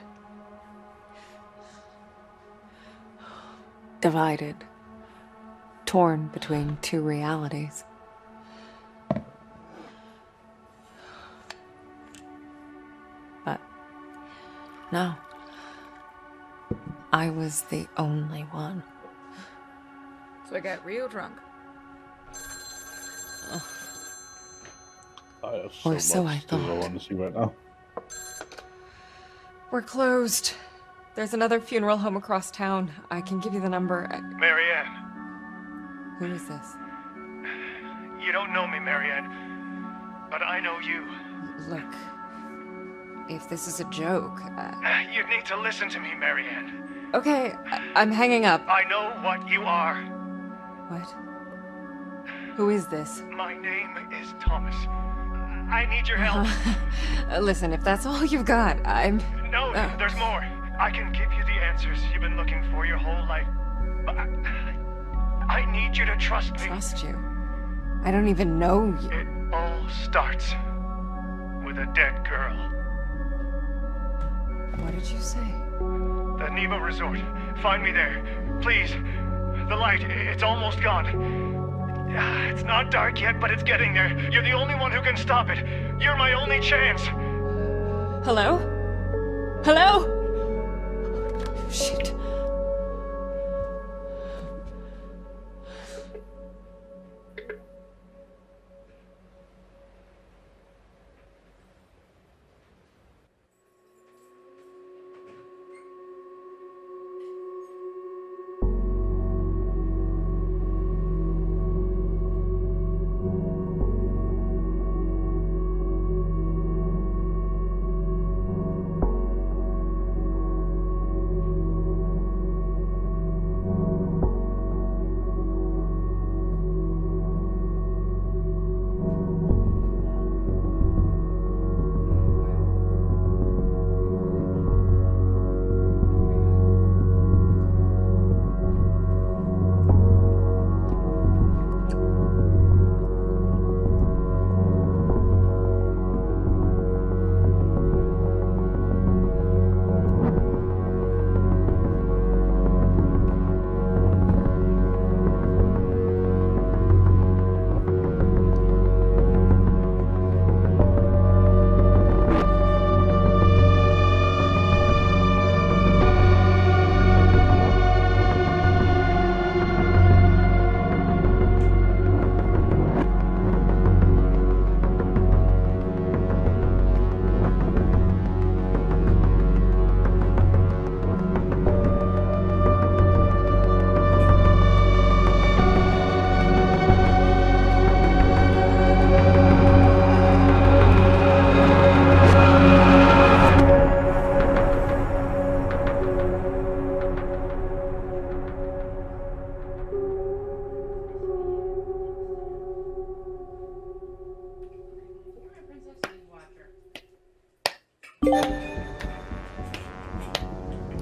E: Divided, torn between two realities. But no, I was the only one.
B: So I got real drunk.
C: I have
E: Or so I
C: much to go
E: thought.
C: on to see right now.
E: We're closed. There's another funeral home across town. I can give you the number.
H: Marianne,
E: Who is this?
H: you don't know me, Marianne, but I know you.
E: Look, if this is a joke,
H: You need to listen to me, Marianne.
E: okay, I'm hanging up.
H: I know what you are.
E: What? Who is this?
H: My name is Thomas. I need your help.
E: Listen, if that's all you've got, I'm...
H: No, there's more. I can give you the answers you've been looking for your whole life. But I need you to trust me.
E: Trust you. I don't even know you.
H: It all starts with a dead girl.
E: What did you say?
H: The Nemo Resort. Find me there. Please. The light, it's almost gone. It's not dark yet, but it's getting there. You're the only one who can stop it. You're my only chance.
E: Hello? Hello? Shit.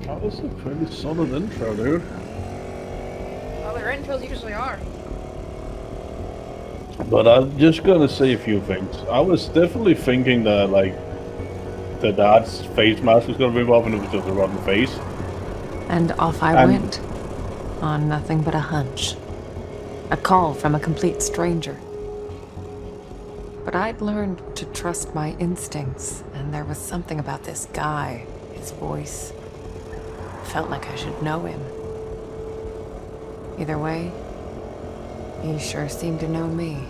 C: That was a pretty solid intro, dude.
B: intros usually are.
C: But I'm just gonna say a few things. I was definitely thinking that like the dad's face mask was gonna move off and it was just a rotten face.
E: And off I went, on nothing but a hunch. A call from a complete stranger. But I'd learned to trust my instincts, and there was something about this guy, his voice. Felt like I should know him. Either way, he sure seemed to know me.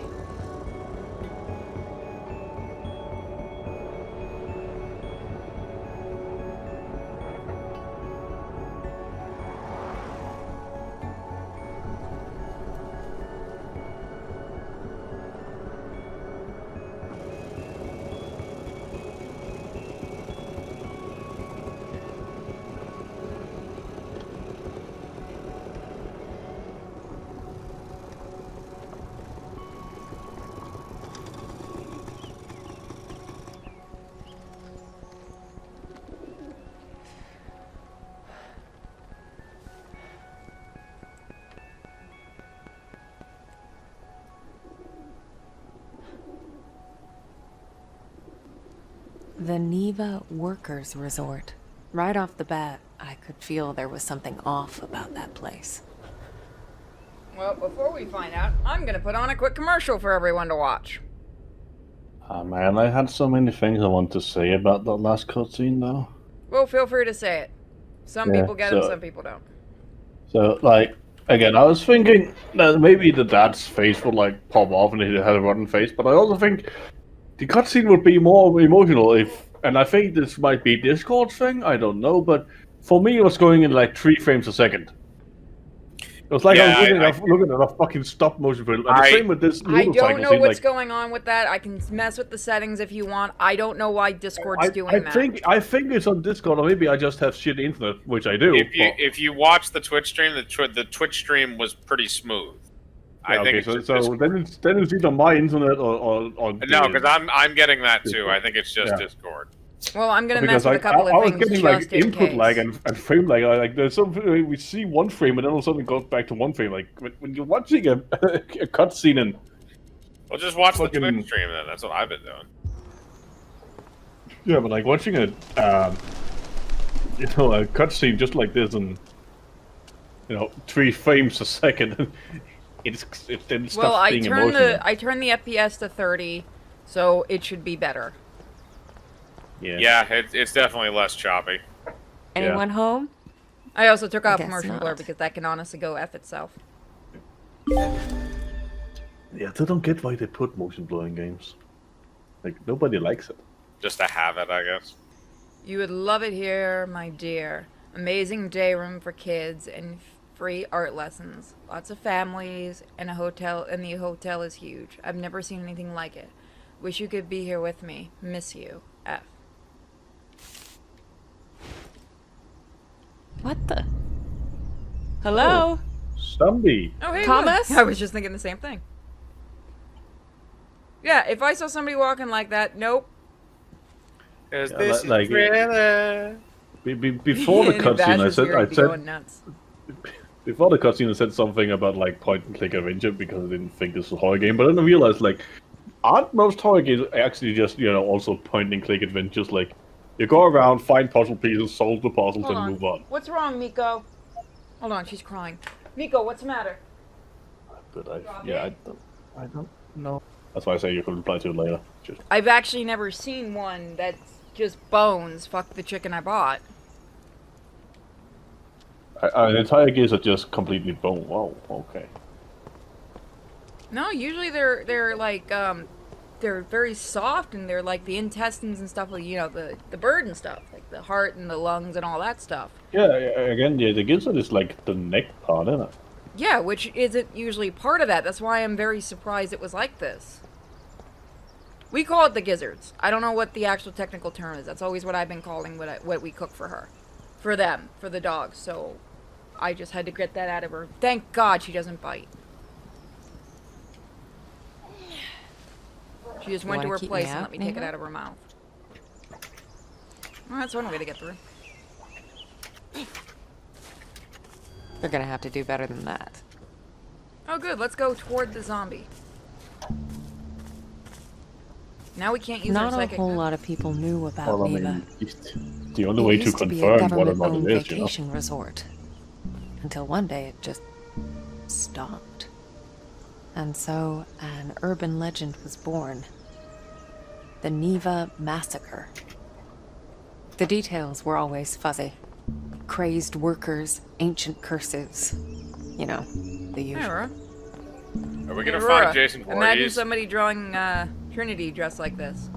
E: The Neva Workers Resort. Right off the bat, I could feel there was something off about that place.
B: Well, before we find out, I'm gonna put on a quick commercial for everyone to watch.
C: Ah man, I had so many things I want to say about that last cutscene though.
B: Well, feel free to say it. Some
C: Yeah,
B: people get them, some people don't.
C: So like again, I was thinking that maybe the dad's face would like pop off and he had a rotten face, but I also think the cutscene would be more emotional if, and I think this might be Discord's thing, I don't know, but for me it was going in like 3 frames a second. It was like
D: Yeah,
C: I was looking at a fucking stop motion film. And the same with this
B: I don't
C: motorcycle
B: know
C: scene,
B: what's
C: like,
B: going on with that. I can mess with the settings if you want. I don't know why Discord's doing that.
C: I think it's on Discord, or maybe I just have shit internet, which I do.
D: If you watch the Twitch stream, the Twitch stream was pretty smooth.
C: Yeah,
D: I think it's
C: so then it's either my internet or
D: no, because I'm getting that too. I think it's just Discord.
B: Well, I'm gonna
C: Because
B: mess with a couple
C: I
B: of
C: was
B: things
C: getting
B: just
C: like
B: in
C: input
B: case.
C: lag and frame lag. Like there's something we see one frame and then all of a sudden it goes back to one frame. Like when you're watching a cutscene and
D: Well, just watch the
C: fucking-
D: Twitch stream then. That's what I've been doing.
C: yeah, but like watching a a cutscene just like this and 3 frames a second, it then stops
B: Well,
C: being emotional.
B: I turned the FPS to 30, so it should be better.
D: Yeah, it's definitely less choppy.
E: Anyone home?
B: I also took off
E: guess
B: motion blur
E: not.
B: because that can honestly go F itself.
C: Yeah, I don't get why they put motion blur in games. Like nobody likes it.
D: Just to have it, I guess.
B: You would love it here, my dear. Amazing day room for kids and free art lessons. Lots of families and a hotel, and the hotel is huge. I've never seen anything like it. Wish you could be here with me. Miss you. F.
E: What the? Hello?
C: Somebody.
B: Oh, hey,
E: Thomas?
B: look. I was just thinking the same thing. Yeah, if I saw somebody walking like that, nope.
D: Is
C: Yeah,
D: this
C: like-
D: thriller?
C: Before the
B: In a
C: cutscene, I
B: bachelor's
C: said
B: here, I'd be going nuts.
C: before the cutscene, I said something about like point and click adventure because I didn't think this was a horror game. But then I realized like, aren't most horror games actually just also point and click adventures? Like, you go around, find puzzle pieces, solve the puzzles,
B: Hold
C: and
B: on.
C: move on.
B: What's wrong, Miko? Hold on, she's crying. Miko, what's the matter?
C: But I don't know. That's why I say you can reply to it later. Just
B: I've actually never seen one that's just bones. Fuck the chicken I bought.
C: the entire games are just completely bone. Wow. Okay.
B: No, usually they're like they're very soft and they're like the intestines and stuff, like the bird and stuff, like the heart and the lungs and all that stuff.
C: Yeah. Again, the gizzard is like the neck part, isn't it?
B: Yeah, which isn't usually part of that. That's why I'm very surprised it was like this. We call it the gizzards. I don't know what the actual technical term is. That's always what I've been calling what we cook for her. For them, for the dogs. So I just had to get that out of her. Thank God she doesn't bite. She just went to
E: wanna
B: her
E: keep
B: place
E: me
B: and
E: out,
B: let me take it
E: Neva?
B: out of her mouth. Well, that's one way to get through.
E: They're gonna have to do better than that.
B: Oh, good. Let's go toward the zombie. Now we can't use our
E: Not a
B: psychic.
E: whole lot of people knew about
C: Well, I
E: Neva.
C: mean, it's the only
E: It
C: way to
E: used to be a
C: confirm whether or not
E: government-owned
C: it is, you know?
E: vacation resort. Until one day it just stopped. And so an urban legend was born. The Neva Massacre. The details were always fuzzy. Crazed workers, ancient curses. You know, the
B: Hey,
E: usual.
B: Aurora.
D: Are we gonna
B: Aurora,
D: find Jason
B: imagine
D: Voorhees?
B: somebody drawing Trinity dressed like this.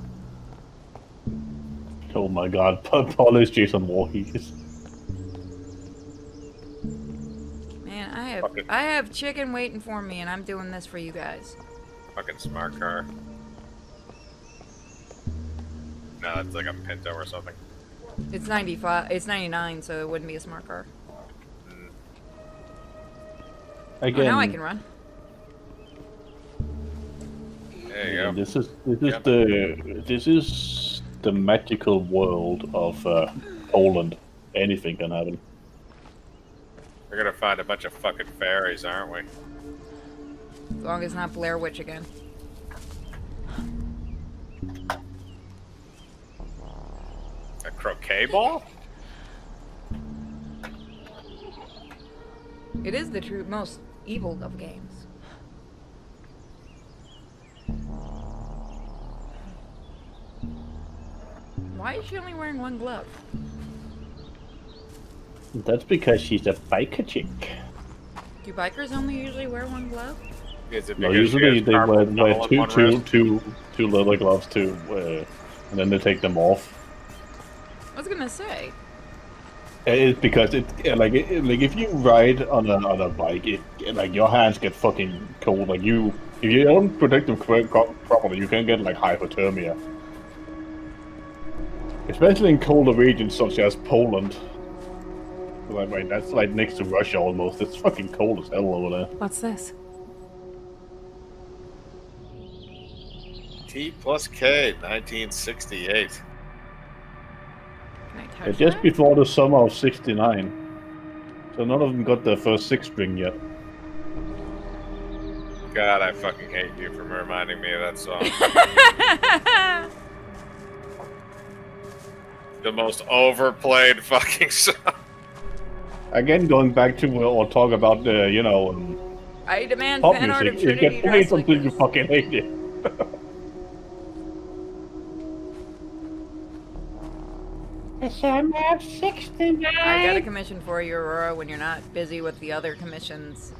C: Oh my god, Paul is Jason Voorhees.
B: Man,
D: Fuck it.
B: I have chicken waiting for me, and I'm doing this for you guys.
D: Fucking smart car. No, it's like a Pinto or something.
B: It's 95. It's 99, so it wouldn't be a smart car. Oh,
C: Again,
B: now I can run.
D: There you go.
C: This is the magical world of Poland. Anything can happen.
D: We're gonna find a bunch of fucking fairies, aren't we?
B: As long as it's not Blair Witch again.
D: A croquet ball?
B: It is the true most evil of games. Why is she only wearing one glove?
C: That's because she's a biker chick.
B: Do bikers only usually wear one glove?
D: Is it
C: No,
D: because she
C: usually
D: has
C: they
D: carpal
C: wear
D: tunnel in one wrist?
C: two leather gloves too, and then they take them off.
B: I was gonna say.
C: It's because like if you ride on a bike, like your hands get fucking cold. Like if you don't protect them properly, you can get like hypothermia. Especially in colder regions such as Poland. Like, that's like next to Russia almost. It's fucking cold as hell over there.
E: What's this?
D: T plus K, 1968.
B: Can I touch
C: It's just
B: that?
C: before the summer of '69, so none of them got their first six string yet.
D: God, I fucking hate you for reminding me of that song. The most overplayed fucking song.
C: Again, going back to or talk about the
B: I demand
C: pop
B: fan art of
C: music, it
B: Trinity
C: gets played
B: dressed like
C: until you
B: this.
C: fucking hate it. The summer of '69.
B: I got a commission for you, Aurora, when you're not busy with the other commissions.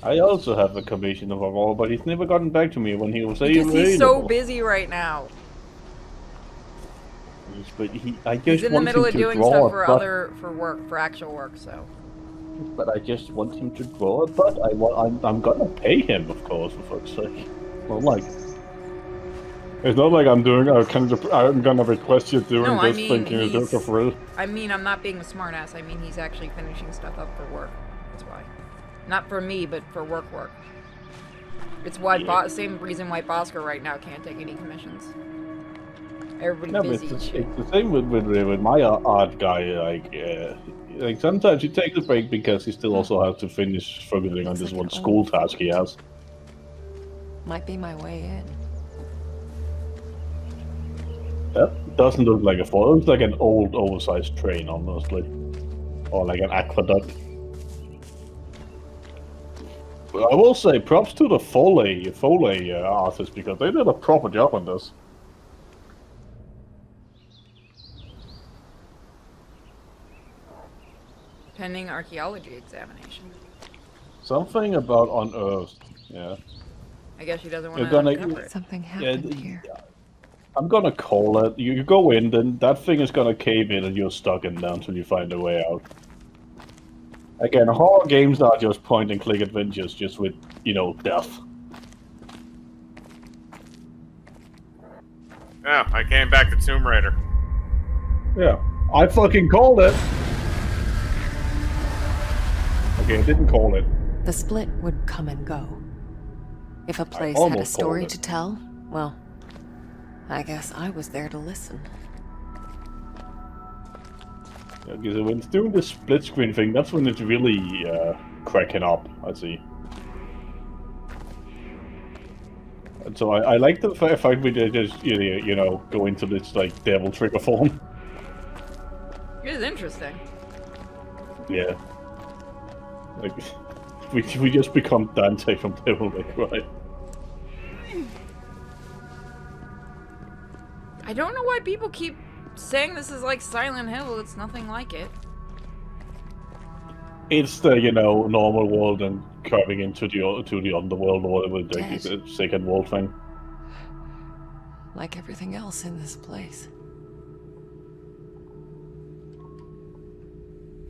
C: I also have a commission of Aurora, but he's never gotten back to me when he was
B: Because he's so
C: available.
B: busy right now.
C: But I just
B: He's in the
C: want
B: middle
C: him
B: of
C: to
B: doing
C: draw
B: stuff
C: a
B: for
C: butt.
B: for actual work, so.
C: But I just want him to draw a butt. I'm gonna pay him, of course, for fuck's sake. Not like it's not like I'm gonna request you doing
B: No, I
C: this
B: mean,
C: thinking you do it for free.
B: I mean, I'm not being a smartass. I mean, he's actually finishing stuff up for work. That's why. Not for me, but for work. It's why
C: Yeah.
B: same reason why Bosker right now can't take any commissions. Everybody's
C: No, but
B: busy
C: it's,
B: and
C: it's
B: shit.
C: the same with my art guy. Like sometimes he takes a break because he still also has to finish focusing on
E: Looks
C: this
E: like
C: one
E: an
C: school
E: old
C: task he has.
E: Might be my way in.
C: That doesn't look like a fort. It looks like an old, oversized train, honestly, or like an aqueduct. But I will say, props to the Foley artists because they did a proper job on this.
B: Pending archaeology examination.
C: Something about unearthed. Yeah,
B: I guess she doesn't want
C: You're
B: to
C: gonna-
B: uncover it.
E: Something happened
C: th-
E: here.
C: I'm gonna call it. You go in, then that thing is gonna cave in, and you're stuck in there until you find a way out. Again, horror games are just point-and-click adventures, just with death.
D: Yeah, I came back to Tomb Raider.
C: Yeah, I fucking called it. Okay, I didn't call it.
E: The split would come and go. If a place had a
C: almost
E: story
C: called it.
E: to tell, well, I guess I was there to listen.
C: Yeah, because when it's doing the split screen thing, that's when it's really cracking up. I see. And so I like the fact we did just you know go into this like devil trigger form.
B: It is interesting.
C: Yeah. Like we just become Dante from Devil May Cry.
B: I don't know why people keep saying this is like Silent Hill. It's nothing like it.
C: It's the normal world and curving into the underworld or whatever the second world thing.
E: Like everything else in this place.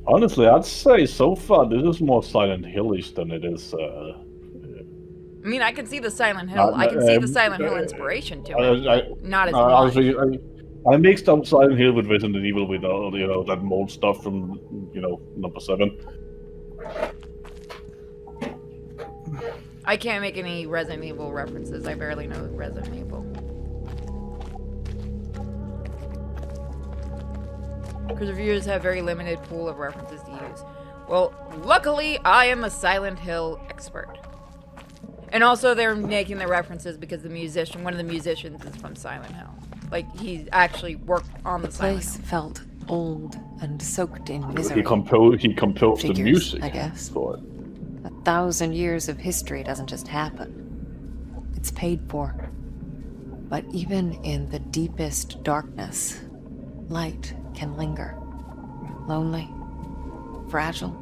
C: Honestly, I'd say so far this is more Silent Hillish than it is.
B: I mean, I can see the Silent Hill. I can see the Silent Hill inspiration to it. But not as much.
C: I mixed up Silent Hill with Resident Evil with that mold stuff from number 7.
B: I can't make any Resident Evil references. I barely know Resident Evil. Because reviewers have very limited pool of references to use. Well, luckily, I am a Silent Hill expert. And also, they're making the references because one of the musicians is from Silent Hill. Like, he actually worked on the Silent Hill.
E: The place felt old and soaked in misery.
C: He composed
E: Figures,
C: the music.
E: I guess.
C: For it.
E: 1,000 years of history doesn't just happen. It's paid for. But even in the deepest darkness, light can linger. Lonely, fragile,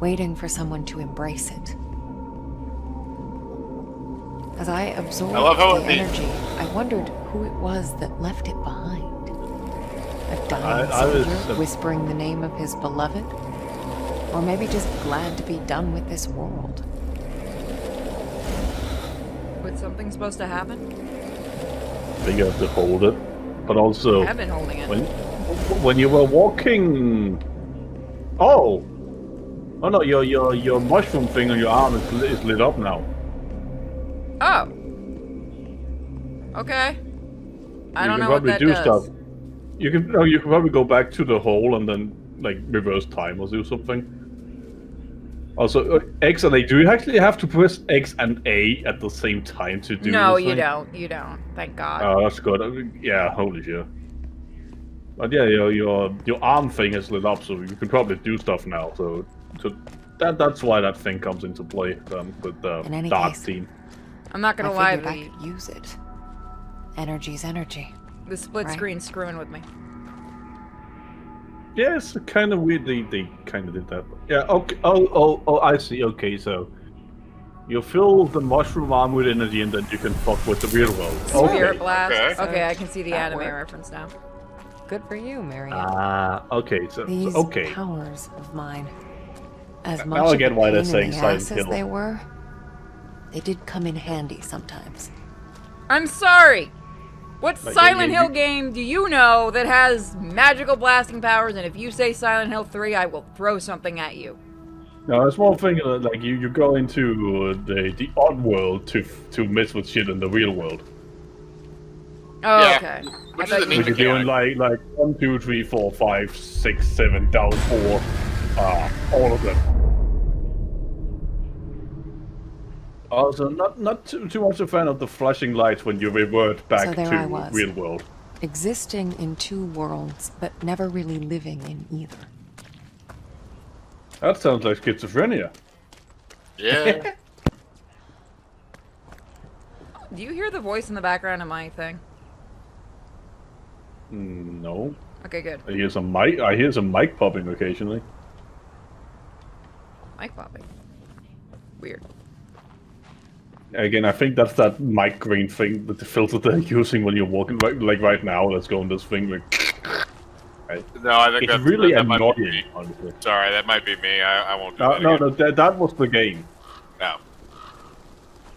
E: waiting for someone to embrace it. As I absorbed the energy, I wondered who it was that left it behind. A dying soldier whispering the name of his beloved? Or maybe just glad to be done with this world.
B: Was something supposed to happen?
C: I think you have to hold it. But also,
B: I have been holding it.
C: When you were walking, oh no, your mushroom thing on your arm is lit up now.
B: Oh. Okay. I don't know what that does.
C: Stuff. You can probably go back to the hole and then like reverse time or do something. Also, X and A. Do you actually have to press X and A at the same time to do?
B: No,
C: this
B: you
C: thing?
B: don't. You don't. Thank God.
C: Oh, that's good. Yeah, holy shit. But yeah, your arm thing is lit up, so you can probably do stuff now. So that's why that thing comes into play with the dark theme.
B: I'm not gonna
E: I
B: lie.
E: I could use it. Energy's energy.
B: The split screen's screwing with me.
C: Yeah, it's kind of weird they kind of did that. Yeah, okay. Oh, I see. Okay, so you fill the mushroom arm with energy and then you can fuck with the real world.
B: Spirit blast.
D: Okay.
B: Okay, I can see the anime reference now.
E: Good for you, Marion.
C: Okay,
E: These
C: okay.
E: powers of mine, as much
C: Now I get why they're
E: pain in
C: saying
E: the
C: Silent
E: ass
C: Hill.
E: as they were, they did come in handy sometimes.
B: I'm sorry. What
C: Like,
B: Silent Hill game do you know that has magical blasting powers? And if you say Silent Hill 3, I will throw something at you.
C: No, that's one thing. Like you go into the odd world to mess with shit in the real world.
B: Oh,
D: Yeah.
B: okay.
D: Which
B: I
D: is
B: thought
D: a
B: you
C: Which you're doing like 1, 2, 3, 4, 5, 6, 7, down 4, all of them. Also, not too much a fan of the flashing lights when you revert back
E: So there
C: to
E: I was.
C: real world.
E: Existing in two worlds, but never really living in either.
C: That sounds like schizophrenia.
D: Yeah.
B: Do you hear the voice in the background of my thing?
C: No.
B: Okay, good.
C: I hear some mic popping occasionally.
B: Mic popping. Weird.
C: Again, I think that's that mic green thing, that the filter they're using when you're walking, like right now. Let's go on this thing. Like,
D: No, I think
C: it's
D: that's
C: really
D: that might be
C: annoying,
D: me.
C: honestly.
D: Sorry, that might be me. I won't do
C: No,
D: that
C: no,
D: again.
C: that was the game.
D: No.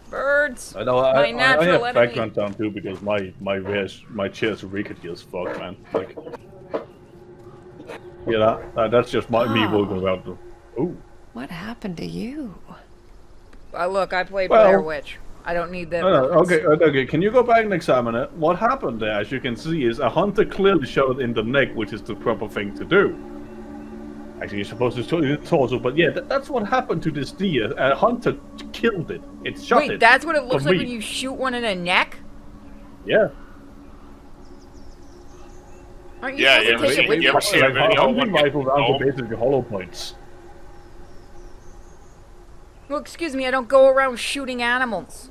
B: Birds.
C: I know.
B: My
C: I
B: natural
C: have
B: enemy.
C: background down too because my chair's rickety as fuck, man. Like, yeah, that's just me walking around. Ooh.
E: What happened to you?
B: Look, I played
C: Well-
B: Blair Witch. I don't need that.
C: Okay. Can you go back and examine it? What happened there, as you can see, is a hunter clearly shot it in the neck, which is the proper thing to do. Actually, you're supposed to shoot it in the torso, but yeah, that's what happened to this deer. A hunter killed it. It shot it.
B: Wait, that's what it looks
C: for
B: like
C: me.
B: when you shoot one in the neck?
C: Yeah.
B: Aren't you
D: Yeah,
B: supposed to take it with
D: you ever seen a video of one
C: rifle rounds
D: home?
C: are basically hollow points.
B: Well, excuse me, I don't go around shooting animals.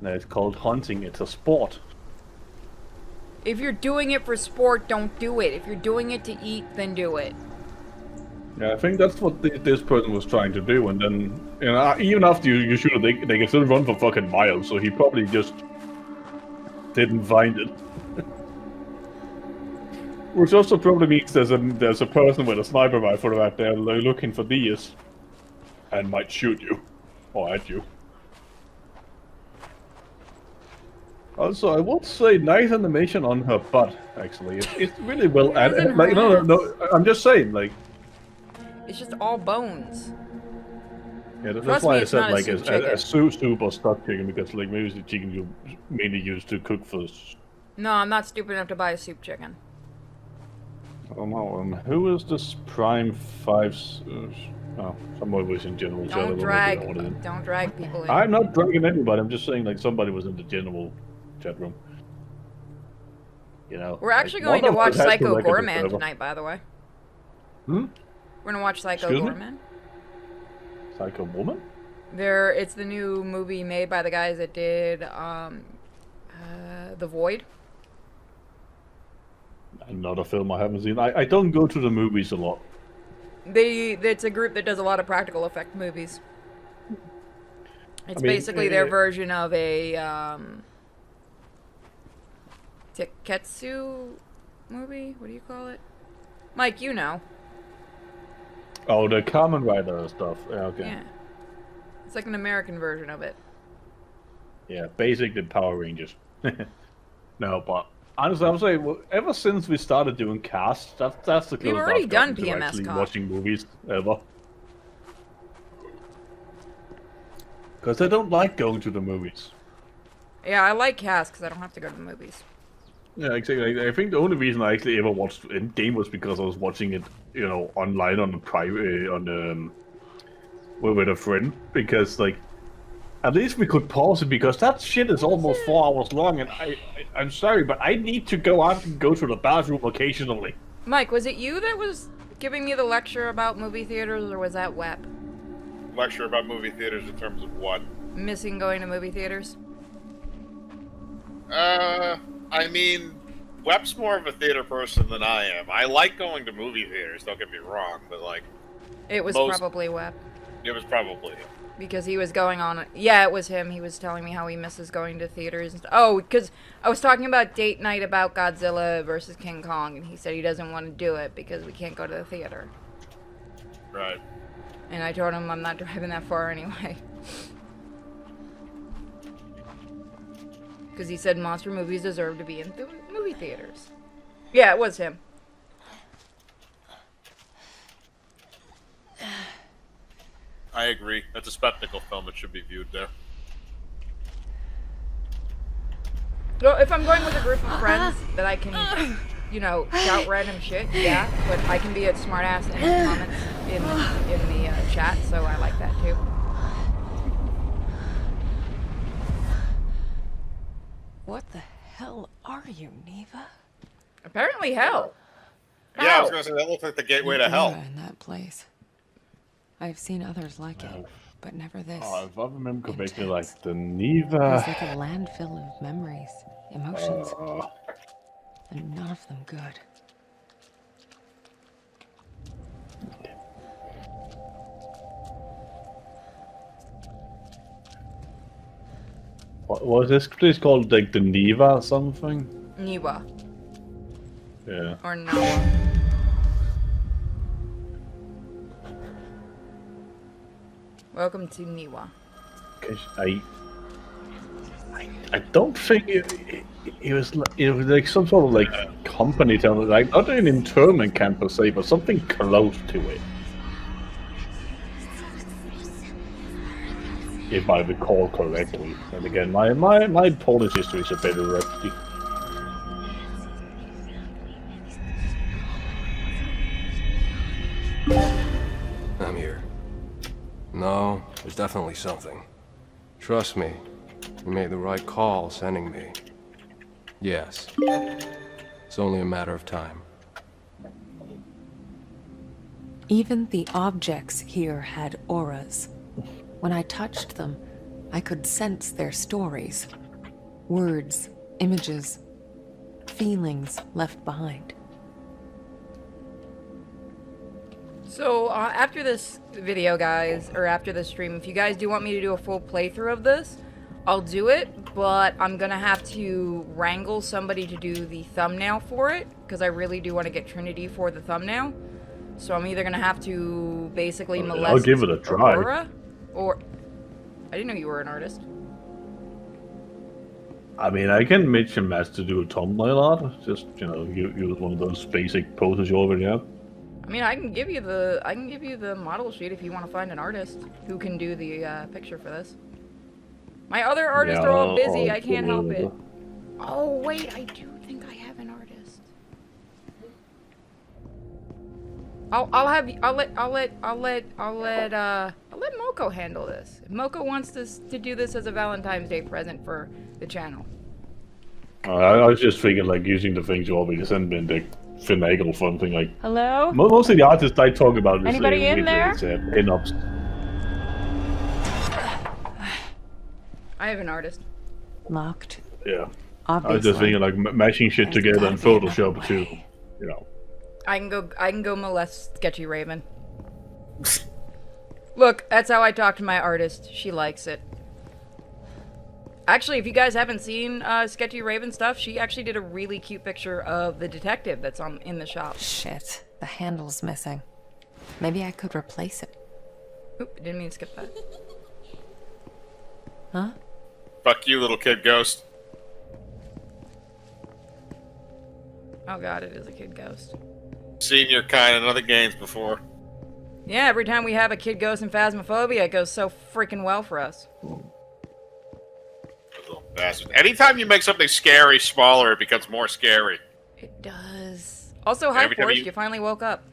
C: No, it's called hunting. It's a sport.
B: If you're doing it for sport, don't do it. If you're doing it to eat, then do it.
C: Yeah, I think that's what this person was trying to do, and then, you know, even after you shoot it, they can still run for fucking miles, so he probably just didn't find it. Which also probably means there's a person with a sniper rifle right there looking for these, and might shoot you, or at you. Also, I would say nice animation on her butt. Actually, it's really well added. Like, no, I'm just saying, like.
B: It's just all bones.
C: Yeah, that's
B: Trust
C: why
B: me,
C: I
B: it's
C: said
B: not a
C: like
B: soup
C: a
B: chicken.
C: soup or stuffed chicken, because like maybe it's the chicken you mainly use to cook for.
B: No, I'm not stupid enough to buy a soup chicken.
C: I don't know. Who is this Prime 5? Oh, somebody was in general. so I
B: Don't
C: know
B: drag,
C: what it is.
B: don't drag people in.
C: I'm not dragging anybody. I'm just saying like somebody was in the general chat room. You know.
B: We're actually
C: like,
B: going to
C: one of
B: watch
C: us has to
B: Psycho
C: look at the
B: Gorman
C: server.
B: tonight, by the way.
C: Hmm?
B: We're gonna watch Psycho
C: Excuse me?
B: Gorman.
C: Psycho Woman?
B: It's the new movie made by the guys that did The Void.
C: Another film I haven't seen. I don't go to the movies a lot.
B: It's a group that does a lot of practical effect movies. It's basically their version of a Teketsu movie. What do you call it, Mike? You know.
C: Oh, the Kamen Rider stuff. Yeah, okay.
B: Yeah. It's like an American version of it.
C: Yeah, basically Power Rangers. No, but honestly, I'm saying, well, ever since we started doing casts, that's the closest
B: already
C: I've gotten
B: done
C: to
B: PMS
C: actually
B: cast.
C: watching movies ever. Because I don't like going to the movies.
B: Yeah, I like cast because I don't have to go to the movies.
C: Yeah, exactly. I think the only reason I actually ever watched Endgame was because I was watching it, you know, online on the private, with a friend. Because like, at least we could pause it, because that shit is almost 4 hours long, and I'm sorry, but I need to go out and go to the bathroom occasionally.
B: Mike, was it you that was giving me the lecture about movie theaters, or was that Web?
D: Lecture about movie theaters in terms of what?
B: Missing going to movie theaters?
D: I mean, Web's more of a theater person than I am. I like going to movie theaters, don't get me wrong, but like...
B: It was
D: Most-
B: probably Web.
D: It was probably him.
B: Because he was going on... Yeah, it was him. He was telling me how he misses going to theaters. Oh, because I was talking about date night about Godzilla versus King Kong, and he said he doesn't want to do it because we can't go to the theater.
D: Right.
B: And I told him I'm not driving that far anyway. Because he said monster movies deserve to be in movie theaters. Yeah, it was him.
D: I agree. That's a spectacle film. It should be viewed there.
B: Well, if I'm going with a group of friends that I can, you know, shout random shit, yeah. But I can be a smartass in the comments in the chat, so I like that too.
E: What the hell are you, Neva?
B: Apparently, hell.
D: Yeah, I was
B: Ow.
D: gonna say, that looks like the gateway to
E: An
D: hell.
E: era in that place. I've seen others like it, but never this.
C: Oh, if I remember correctly,
E: Intense.
C: like the
E: It
C: Neva.
E: was like a landfill of memories, emotions,
C: Uh,
E: and none of them good.
C: what was this place called? Like the Neva or something?
B: Niwa.
C: Yeah.
B: Or Nawa. Welcome to Niwa.
C: 'Cause I don't think it was like some sort of like company town, like not an internment camp per se, but something close to it. If I recall correctly. And again, my Polish history is a bit rusty.
I: I'm here. No, there's definitely
G: definitely something. Trust me, you made the right call sending me. Yes. It's only a matter of time.
E: Even the objects here had auras. When I touched them, I could sense their stories. Words, images, feelings left behind.
B: So, after this video, guys, or after this stream, if you guys do want me to do a full playthrough of this, I'll do it, but I'm gonna have to wrangle somebody to do the thumbnail for it, because I really do want to get Trinity for the thumbnail. So I'm either gonna have to basically molest
C: I'll give it a try.
B: Aurora, or... I didn't know you were an artist.
C: I mean, I can mention Matt to do a thumbnail art. Just, you know, use one of those basic poses you already have.
B: I mean, I can give you the model sheet if you want to find an artist who can do the picture for this. My other artists are all busy. I can't help it. Oh wait, I do think I have an artist. I'll let Moko handle this. If Moko wants to do this as a Valentine's Day present for the channel.
C: I was just thinking, like, using the things you already sent me in the finagle fun thing, like...
I: Hello?
C: Most of the artists I talk about is...
I: Anybody in there?
C: Pin-ups.
E: I have an artist. Locked.
C: Yeah.
E: Obviously.
C: I was just thinking, like, mashing shit together in Photoshop to, you know...
B: I can go molest Sketchy Raven. Look, that's how I talk to my artist. She likes it. Actually, if you guys haven't seen Sketchy Raven stuff, she actually did a really cute picture of the detective that's in the shop.
E: Shit, the handle's missing. Maybe I could replace it.
B: Oop, I didn't mean to skip that.
E: Huh?
D: Fuck you, little kid ghost.
B: Oh god, it is a kid ghost.
D: Seen your kind in other games before.
B: Yeah, every time we have a kid ghost in Phasmophobia, it goes so freaking well for us.
D: Little bastard. Anytime you make something scary smaller, it becomes more scary.
B: It does. Also, hi, Forrest, you finally woke up.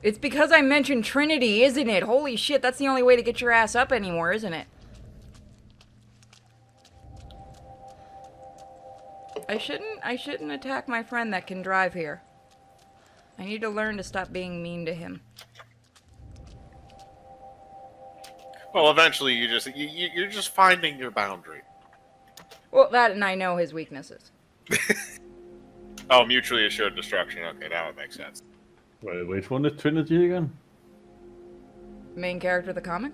B: It's because I mentioned Trinity, isn't it? Holy shit, that's the only way to get your ass up anymore, isn't it? I shouldn't attack my friend that can drive here. I need to learn to stop being mean to him.
D: Well, eventually you're just finding your boundary.
B: Well, that and I know his weaknesses.
D: Oh, mutually assured destruction. Okay, that would make sense.
C: Wait, which one is Trinity again?
B: Main character of the comic?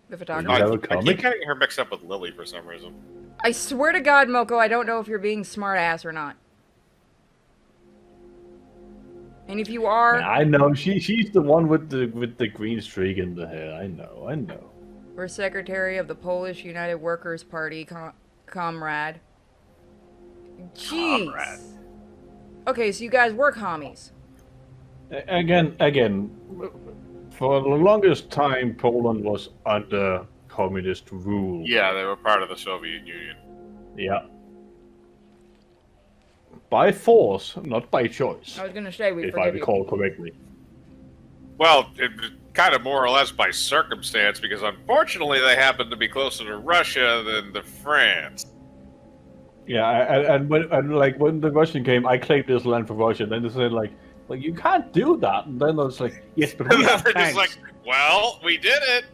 B: The photographer?
C: You have a
D: I
C: comic?
D: keep getting her mixed up with Lily for some reason.
B: I swear to God, Moko, I don't know if you're being smart ass or not. And if you are...
C: I know, she's the one with the green streak in the hair. I know.
B: We're secretary of the Polish United Workers' Party, comrade. Jeez.
D: Comrade.
B: Okay, so you guys were commies.
C: Again, for the longest time, Poland was under communist rule.
D: Yeah, they were part of the Soviet Union.
C: Yeah. By force, not by choice.
B: I was gonna say,
C: if I recall correctly.
D: Well, kind of more or less by circumstance, because unfortunately they happen to be closer to Russia than to France.
C: Yeah, and when the Russian came, I claimed this land for Russia. And then they said like, well, you can't do that. And then I was like, yes, but we have
D: They're
C: tanks.
D: just like, well, we did it.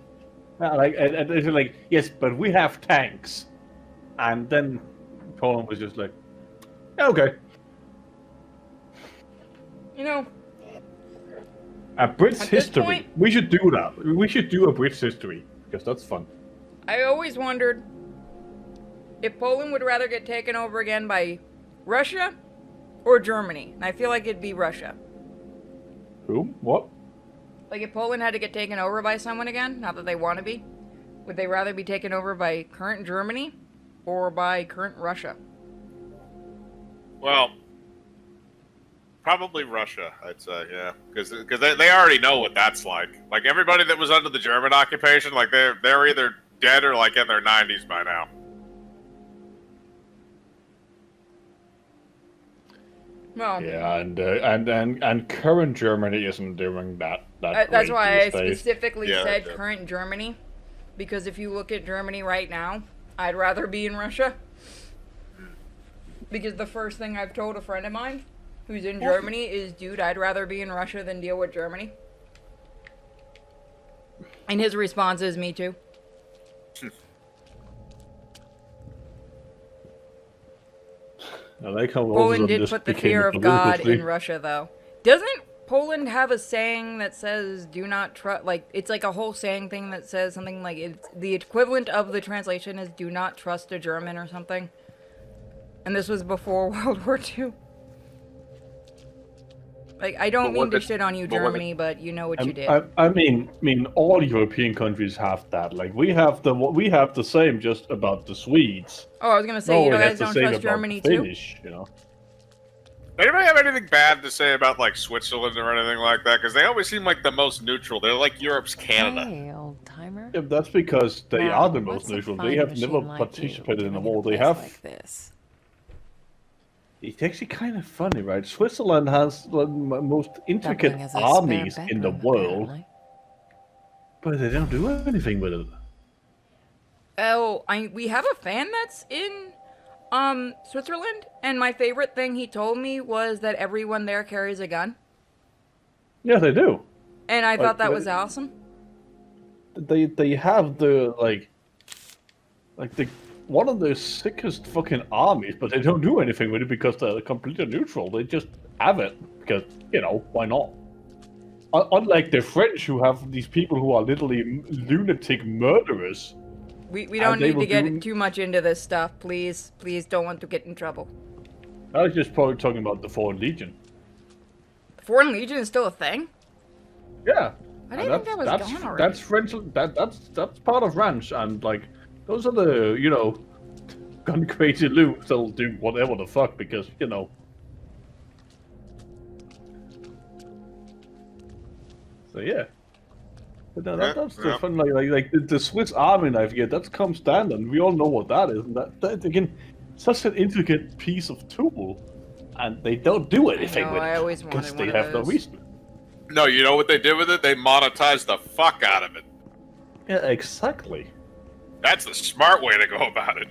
C: And they said like, yes, but we have tanks. And then Poland was just like, yeah, okay.
B: You know,
C: A Brit's
B: at this
C: history.
B: point-
C: We should do that. We should do a Brit's history because that's fun.
B: I always wondered if Poland would rather get taken over again by Russia or Germany. And I feel like it'd be Russia.
C: Who? What?
B: Like if Poland had to get taken over by someone again, not that they want to be, would they rather be taken over by current Germany or by current Russia?
D: Well, probably Russia, I'd say, yeah, because they already know what that's like. Like everybody that was under the German occupation, like they're either dead or like in their 90s by now.
B: Well,
C: Yeah, and current Germany isn't doing that
B: that's
C: great
B: why I
C: these days.
B: specifically
D: Yeah,
B: said
D: yeah.
B: current Germany, because if you look at Germany right now, I'd rather be in Russia. Because the first thing I've told a friend of mine who's in Germany is, dude, I'd rather be in Russia than deal with Germany. And his response is, me too.
C: I like how all of a
B: Poland
C: sudden
B: did
C: this
B: put the
C: became
B: fear
C: a
B: of
C: political
B: God
C: thing.
B: in Russia, though. Doesn't Poland have a saying that says, do not trust, like, it's like a whole saying thing that says something like, it's the equivalent of the translation is, do not trust a German or something. And this was before World War II. Like, I don't mean to shit on you, Germany, but you know what you did.
C: I mean, all European countries have that. Like we have the same, just about the Swedes.
B: Oh, I was gonna say, you
C: Norway
B: guys
C: has the
B: don't
C: same
B: trust
C: about
B: Germany
C: the
B: too?
C: Finnish, you know.
D: Anybody have anything bad to say about like Switzerland or anything like that? Because they always seem like the most neutral. They're like Europe's Canada.
E: Hey, old timer.
C: Yeah, that's because they
E: Now,
C: are the
E: what's
C: most
E: a
C: neutral.
E: fine
C: They have
E: machine
C: never
E: like you
C: participated in the
E: doing
C: war.
E: a
C: They
E: place
C: have.
E: like this?
C: It's actually kind of funny, right? Switzerland has the most intricate
E: Doubling as a
C: armies
E: spare
C: in the
E: bedroom,
C: world,
E: apparently.
C: but they don't do anything with it.
B: Oh, we have a fan that's in Switzerland, and my favorite thing he told me was that everyone there carries a gun.
C: Yeah, they do.
B: And I
C: Like,
B: thought that was awesome.
C: They have the like the one of the sickest fucking armies, but they don't do anything with it because they're completely neutral. They just have it because, you know, why not? Unlike the French, who have these people who are literally lunatic murderers.
B: We don't
C: they
B: need to
C: will
B: get
C: do-
B: too much into this stuff, please. Please don't want to get in trouble.
C: I was just probably talking about the Foreign Legion.
B: The Foreign Legion is still a thing?
C: Yeah.
B: I
C: And
B: didn't think that was
C: that's
B: gone already.
C: that's French. That's part of French, and like those are the, you know, gun crazy loops that'll do whatever the fuck because, you know. So yeah. But no, that's the fun. Like the Swiss Army knife. Yeah, that's come standard. We all know what that is. And that again, such an intricate piece of tool, and they don't do anything with
B: I
C: it
B: always
C: because
B: wanted
C: they
B: one of
C: have no
B: those.
C: reason.
D: No, you know what they did with it? They monetized the fuck out of it.
C: Yeah, exactly.
D: That's the smart way to go about it.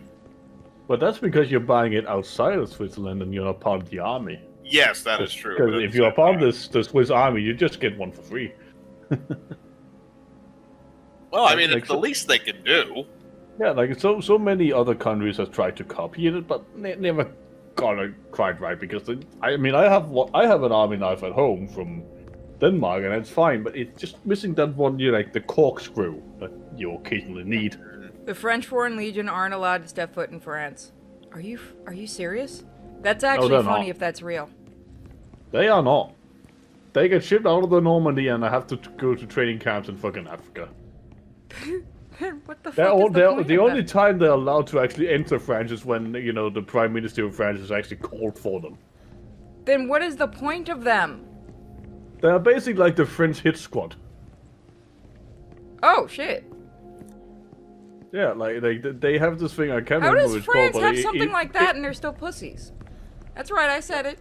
C: But that's because you're buying it outside of Switzerland and you're not part of the army.
D: Yes, that is true.
C: Because
D: but
C: if you're part of the Swiss army, you just get one for free.
D: Well, I mean,
C: like
D: it's the least they can do.
C: Yeah, like so many other countries have tried to copy it, but never got it quite right. Because I have an army knife at home from Denmark, and it's fine, but it's just missing that one, you know, like the corkscrew that you occasionally need.
B: The French Foreign Legion aren't allowed to step foot in France. Are you serious? That's actually
C: they're
B: funny
C: not.
B: if that's real.
C: They are not. They get shipped out of the Normandy, and I have to go to training camps in fucking Africa.
B: What the fuck
C: They're
B: is the point
C: the
B: of
C: only
B: that?
C: time they're allowed to actually enter France is when, you know, the Prime Minister of France has actually called for them.
B: Then what is the point of them?
C: They're basically like the French hit squad.
B: Oh, shit.
C: Yeah, like they have this thing, I can't
B: How
C: remember
B: does
C: what it's
B: France
C: called, but
B: have something like that and they're still pussies? That's right, I said it.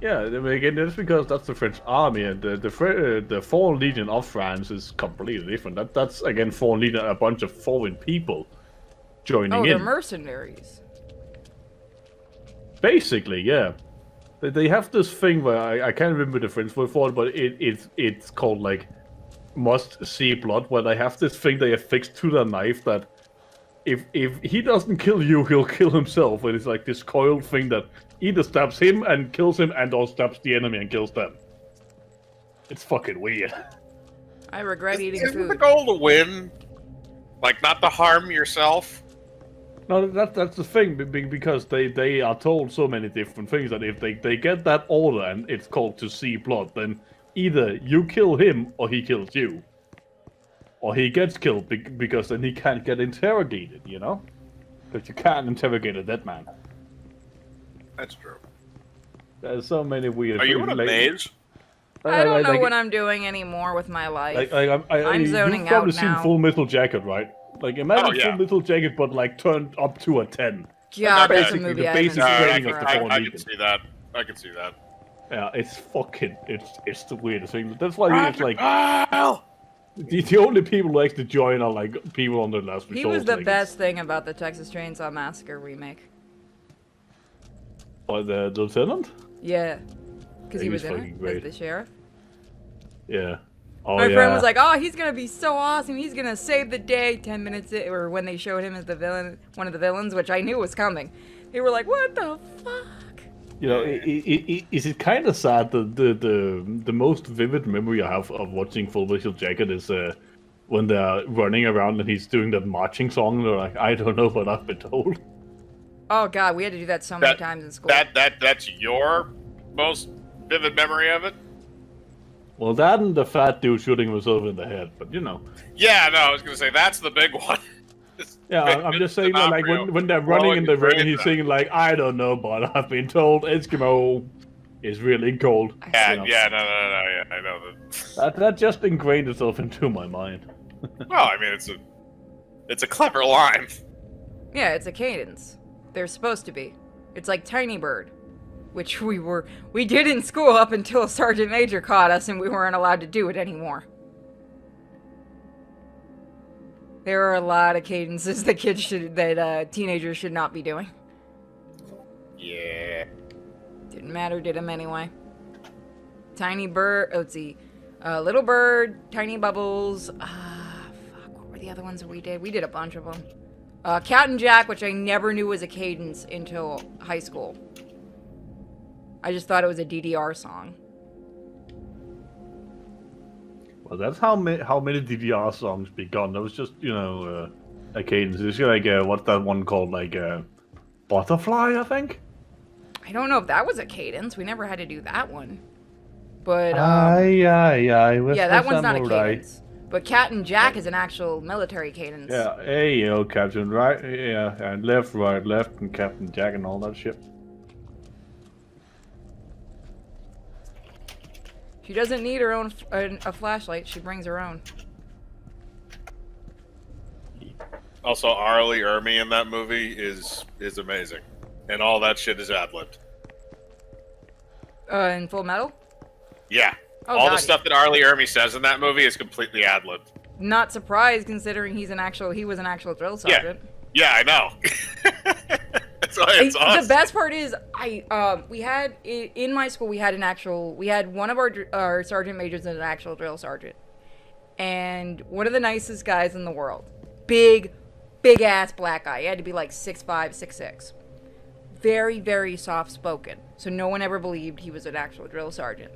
C: Yeah, I mean, again, that's because that's the French army, and the Foreign Legion of France is completely different. That's again Foreign Legion, a bunch of foreign people joining
B: Oh, they're
C: in.
B: mercenaries.
C: Basically, yeah. They have this thing where I can't remember the French word for it, but it's called like must see blood, where they have this thing they affix to their knife that if he doesn't kill you, he'll kill himself. And it's like this coiled thing that either stabs him and kills him, and or stabs the enemy and kills them. It's fucking weird.
B: I regret eating
D: Isn't the
B: food.
D: goal to win? Like, not to harm yourself?
C: No, that's the thing, because they are told so many different things that if they get that order and it's called to see blood, then either you kill him or he kills you. Or he gets killed because then he can't get interrogated, you know? Because you can't interrogate a dead man.
D: That's true.
C: There's so many weird
D: Are you
C: things.
D: in a maze?
B: I don't know what I'm doing anymore with my life. I'm zoning
C: You've probably
B: out
C: seen
B: now.
C: Full Metal Jacket, right? Like, imagine
D: Oh, yeah.
C: Full Metal Jacket, but like turned up to a 10.
B: God, that's a
C: basically
B: movie
C: the
B: I haven't
C: basic
B: seen
C: training
B: in
C: of the
B: forever.
C: Fallen
D: I
C: Legion.
D: can see that. I can see that.
C: Yeah, it's fucking, it's the weirdest thing. That's why it's like, the only people who actually join are like people on the last resort.
B: He was the
C: like,
B: best thing about the Texas Chainsaw Massacre remake.
C: By the lieutenant?
B: Yeah. Because
C: Yeah,
B: he
C: he
B: was
C: was
B: in
C: fucking
B: it
C: great.
B: as the sheriff.
C: Yeah. Oh,
B: My
C: yeah.
B: friend was like, oh, he's gonna be so awesome. He's gonna save the day 10 minutes, or when they showed him as the villain, one of the villains, which I knew was coming. They were like, what the fuck?
C: You know, is it kind of sad that the most vivid memory I have of watching Full Metal Jacket is when they're running around and he's doing that marching song and they're like, I don't know what I've been told.
B: Oh god, we had to do that so many times in school.
D: That's your most vivid memory of it?
C: Well, that and the fat dude shooting himself in the head, but you know.
D: Yeah, no, I was gonna say that's the big one.
C: Yeah, I'm just saying that, like, when they're running in the rain, he's singing, like, I don't know, but I've been told Eskimo is really cold.
D: Yeah,
C: You know?
D: yeah, no, yeah, I know that.
C: That just ingrained itself into my mind.
D: Well, I mean, it's a clever line.
B: Yeah, it's a cadence. They're supposed to be. It's like Tiny Bird, which we did in school up until Sergeant Major caught us and we weren't allowed to do it anymore. There are a lot of cadences that teenagers should not be doing.
D: Yeah.
B: Didn't matter, did them anyway. Tiny Bird, let's see. Little Bird, Tiny Bubbles, fuck, what were the other ones that we did? We did a bunch of them. Captain Jack, which I never knew was a cadence until high school. I just thought it was a DDR song.
C: Well, that's how many DDR songs begun. That was just, you know, a cadence. It's like, what's that one called? Like, Butterfly, I think?
B: I don't know if that was a cadence. We never had to do that one. But, yeah, that one's not a cadence. But Captain Jack is an actual military cadence.
C: Yeah, hey, you know, Captain right, yeah, and left, right, left, and Captain Jack and all that shit.
B: She doesn't need her own a flashlight. She brings her own.
D: Also, Arlie Ermy in that movie is amazing, and all that shit is ad-libbed.
B: In Full Metal?
D: Yeah.
B: Oh,
D: all
B: God.
D: the stuff that Arlie Ermy says in that movie is completely ad-libbed.
B: Not surprised, considering he was an actual drill sergeant.
D: Yeah, I know. That's why it's awesome.
B: The best part is, we had in my school we had one of our sergeant majors as an actual drill sergeant, and one of the nicest guys in the world, big ass black guy. He had to be like 6'5", 6'6", very, very soft spoken. So no one ever believed he was an actual drill sergeant.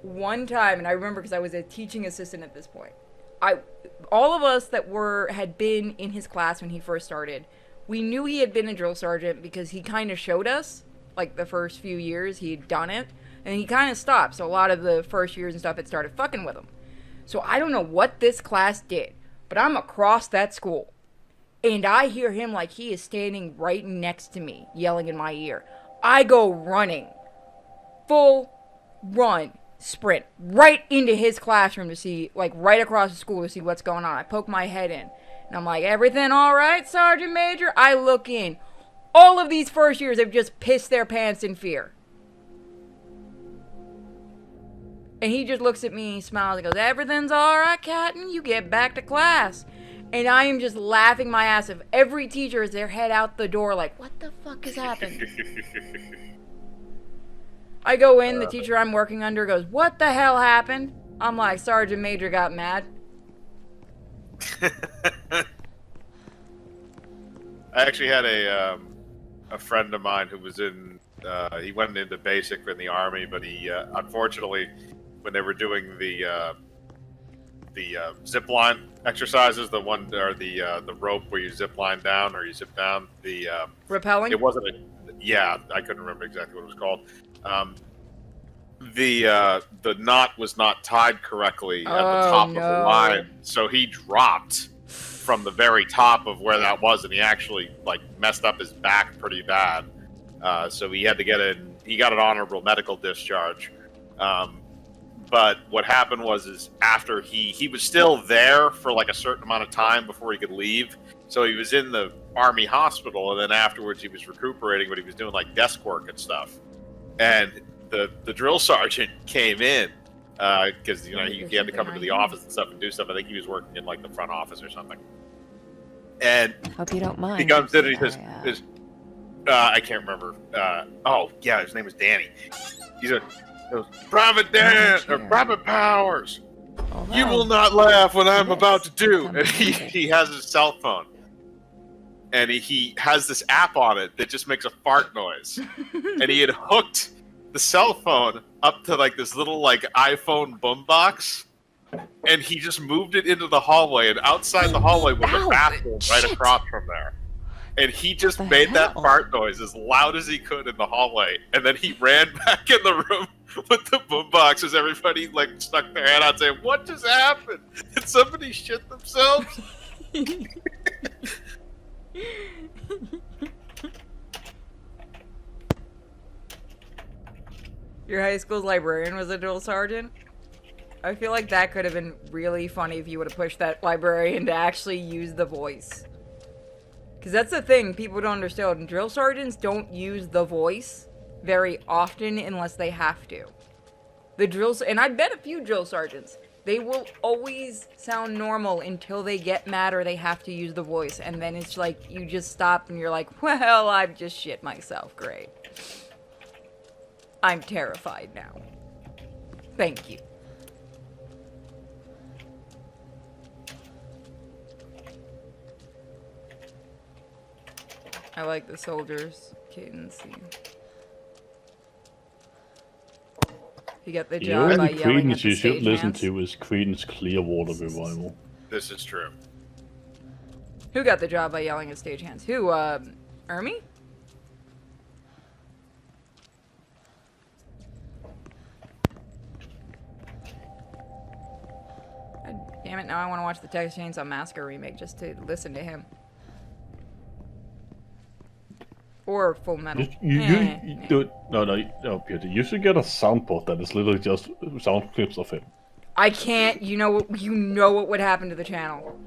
B: One time, and I remember because I was a teaching assistant at this point, all of us that had been in his class when he first started, we knew he had been a drill sergeant because he kind of showed us, like the first few years he'd done it, and he kind of stopped. So a lot of the first years and stuff had started fucking with him. So I don't know what this class did, but I'm across that school, and I hear him like he is standing right next to me, yelling in my ear. I go running, full run, sprint right into his classroom to see, like right across the school to see what's going on. I poke my head in and I'm like, everything all right, Sergeant Major? I look in. All of these first years have just pissed their pants in fear. And he just looks at me and he smiles and goes, everything's all right, Captain. You get back to class. And I am just laughing my ass off. Every teacher is their head out the door like, what the fuck has happened? I go in, the teacher I'm working under goes, what the hell happened? I'm like, Sergeant Major got mad.
D: I actually had a friend of mine who was he went into basic in the Army, but he unfortunately, when they were doing the zip line exercises, the rope where you zip line down or you zip down,
B: Rappelling?
D: It wasn't I couldn't remember exactly what it was called. The knot was not tied correctly at the top of the line, so he dropped from the very top of where that was, and he actually like messed up his back pretty bad. So he had to he got an honorable medical discharge. but what happened is after he was still there for like a certain amount of time before he could leave. So he was in the army hospital, and then afterwards he was recuperating, but he was doing like desk work and stuff. And the drill sergeant came in because he had to come into the office and stuff and do stuff. I think he was working in like the front office or something. And
E: Hope you don't mind.
D: he comes in and he says, I can't remember. His name was Danny. He said, Private Dan or Private Powers, you will not laugh when I'm about to do. And he has his cell phone. And he has this app on it that just makes a fart noise. And he had hooked the cell phone up to like this little like iPhone boombox. And he just moved it into the hallway, and outside the hallway was a bathroom right across from there. And he just made that fart noise as loud as he could in the hallway, and then he ran back in the room with the boombox as everybody like stuck their hand out saying, "What just happened? Did somebody shit themselves?"
B: Your high school's librarian was a drill sergeant? I feel like that could have been really funny if you would have pushed that librarian to actually use the voice. Because that's the thing people don't understand. Drill sergeants don't use the voice very often unless they have to. And I bet a few drill sergeants, they will always sound normal until they get mad or they have to use the voice. And then it's like, you just stop and you're like, well, I've just shit myself. Great. I'm terrified now. Thank you. I like the soldiers' cadence. You get the job by yelling at the
C: you should listen
B: stagehands.
C: to is Creedence Clearwater Revival.
D: This is true.
B: Who got the job by yelling at stagehands? Who, Ermi? God damn it, now I want to watch the Texas Chainsaw Massacre remake just to listen to him. Or Full Metal.
C: No, Peter. You should get a soundboard that is literally just sound clips of him.
B: I can't. You know what would happen to the channel.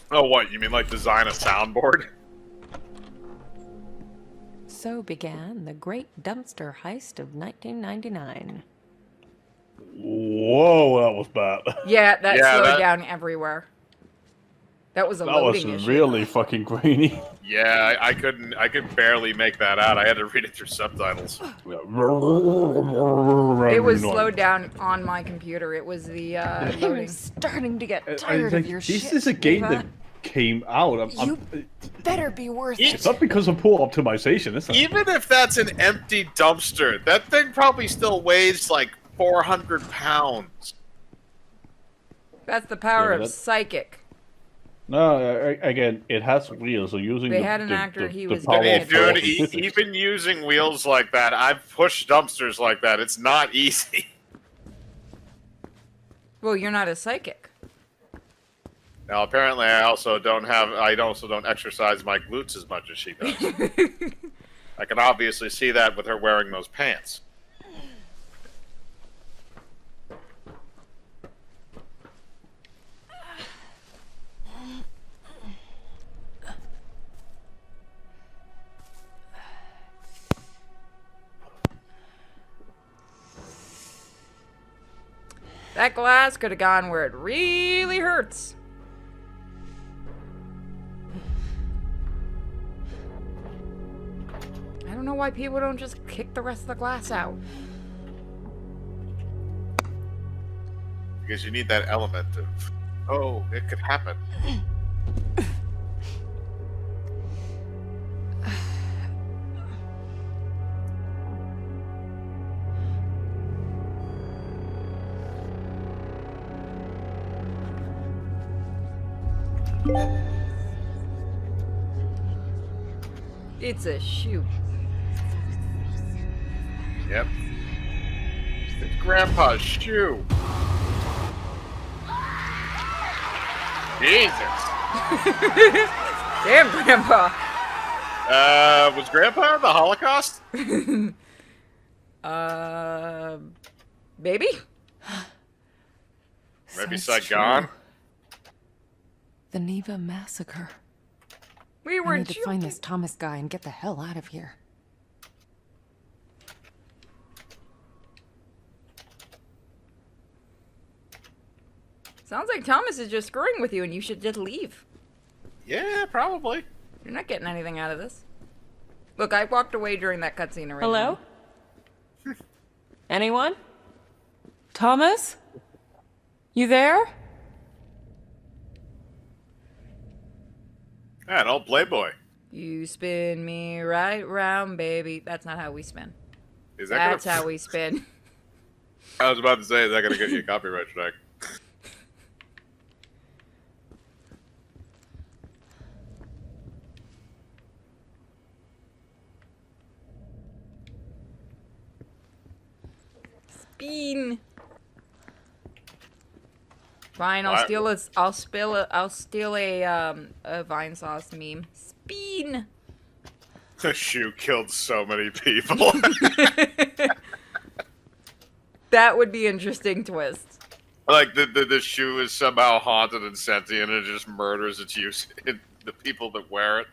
D: Oh, what? You mean like design a soundboard?
E: So began the great dumpster heist of 1999.
C: Whoa, that was bad.
B: Yeah, that slowed down everywhere. That was a loading issue.
C: Really fucking grainy.
D: Yeah, I could barely make that out. I had to read it through subtitles.
B: It was slowed down on my computer. It was the loading.
E: I'm starting to get tired of your shit.
C: This is a game that came out.
E: You better be worth it.
C: It's not because of poor optimization, is it?
D: Even if that's an empty dumpster, that thing probably still weighs like 400 pounds.
B: That's the power of psychic.
C: No, again, it has wheels, so using
B: They had an actor, he was
C: power
B: dead.
C: of
D: Dude,
C: physics.
D: even using wheels like that, I've pushed dumpsters like that. It's not easy.
B: Well, you're not a psychic.
D: Now, apparently, I also don't exercise my glutes as much as she does. I can obviously see that with her wearing those pants.
B: That glass could have gone where it really hurts. I don't know why people don't just kick the rest of the glass out.
D: Because you need that element of, oh, it could happen.
B: It's a shoe.
D: Yep. It's Grandpa's shoe. Jesus.
B: Damn, Grandpa.
D: Was Grandpa in the Holocaust?
B: Baby?
D: Maybe
E: Sounds
D: Saigon?
E: true. The Neva massacre.
B: We
E: I
B: were
E: need to find this Thomas guy and get the hell out of here.
B: Sounds like Thomas is just screwing with you and you should just leave.
D: Yeah, probably.
B: You're not getting anything out of this. Look, I walked away during that cutscene already.
E: Hello? Anyone? Thomas? You there?
D: Yeah, an old playboy.
B: You spin me right round, baby. That's not how we spin.
D: Is that
B: That's
D: gonna...
B: how we spin.
D: I was about to say, is that gonna get you a copyright strike?
B: Bean. Fine, I'll
D: What?
B: steal a. I'll steal a vine sauce meme. Speen.
D: The shoe killed so many people.
B: That would be interesting twist.
D: Like the shoe is somehow haunted and sentient, and it just murders its use the people that wear it.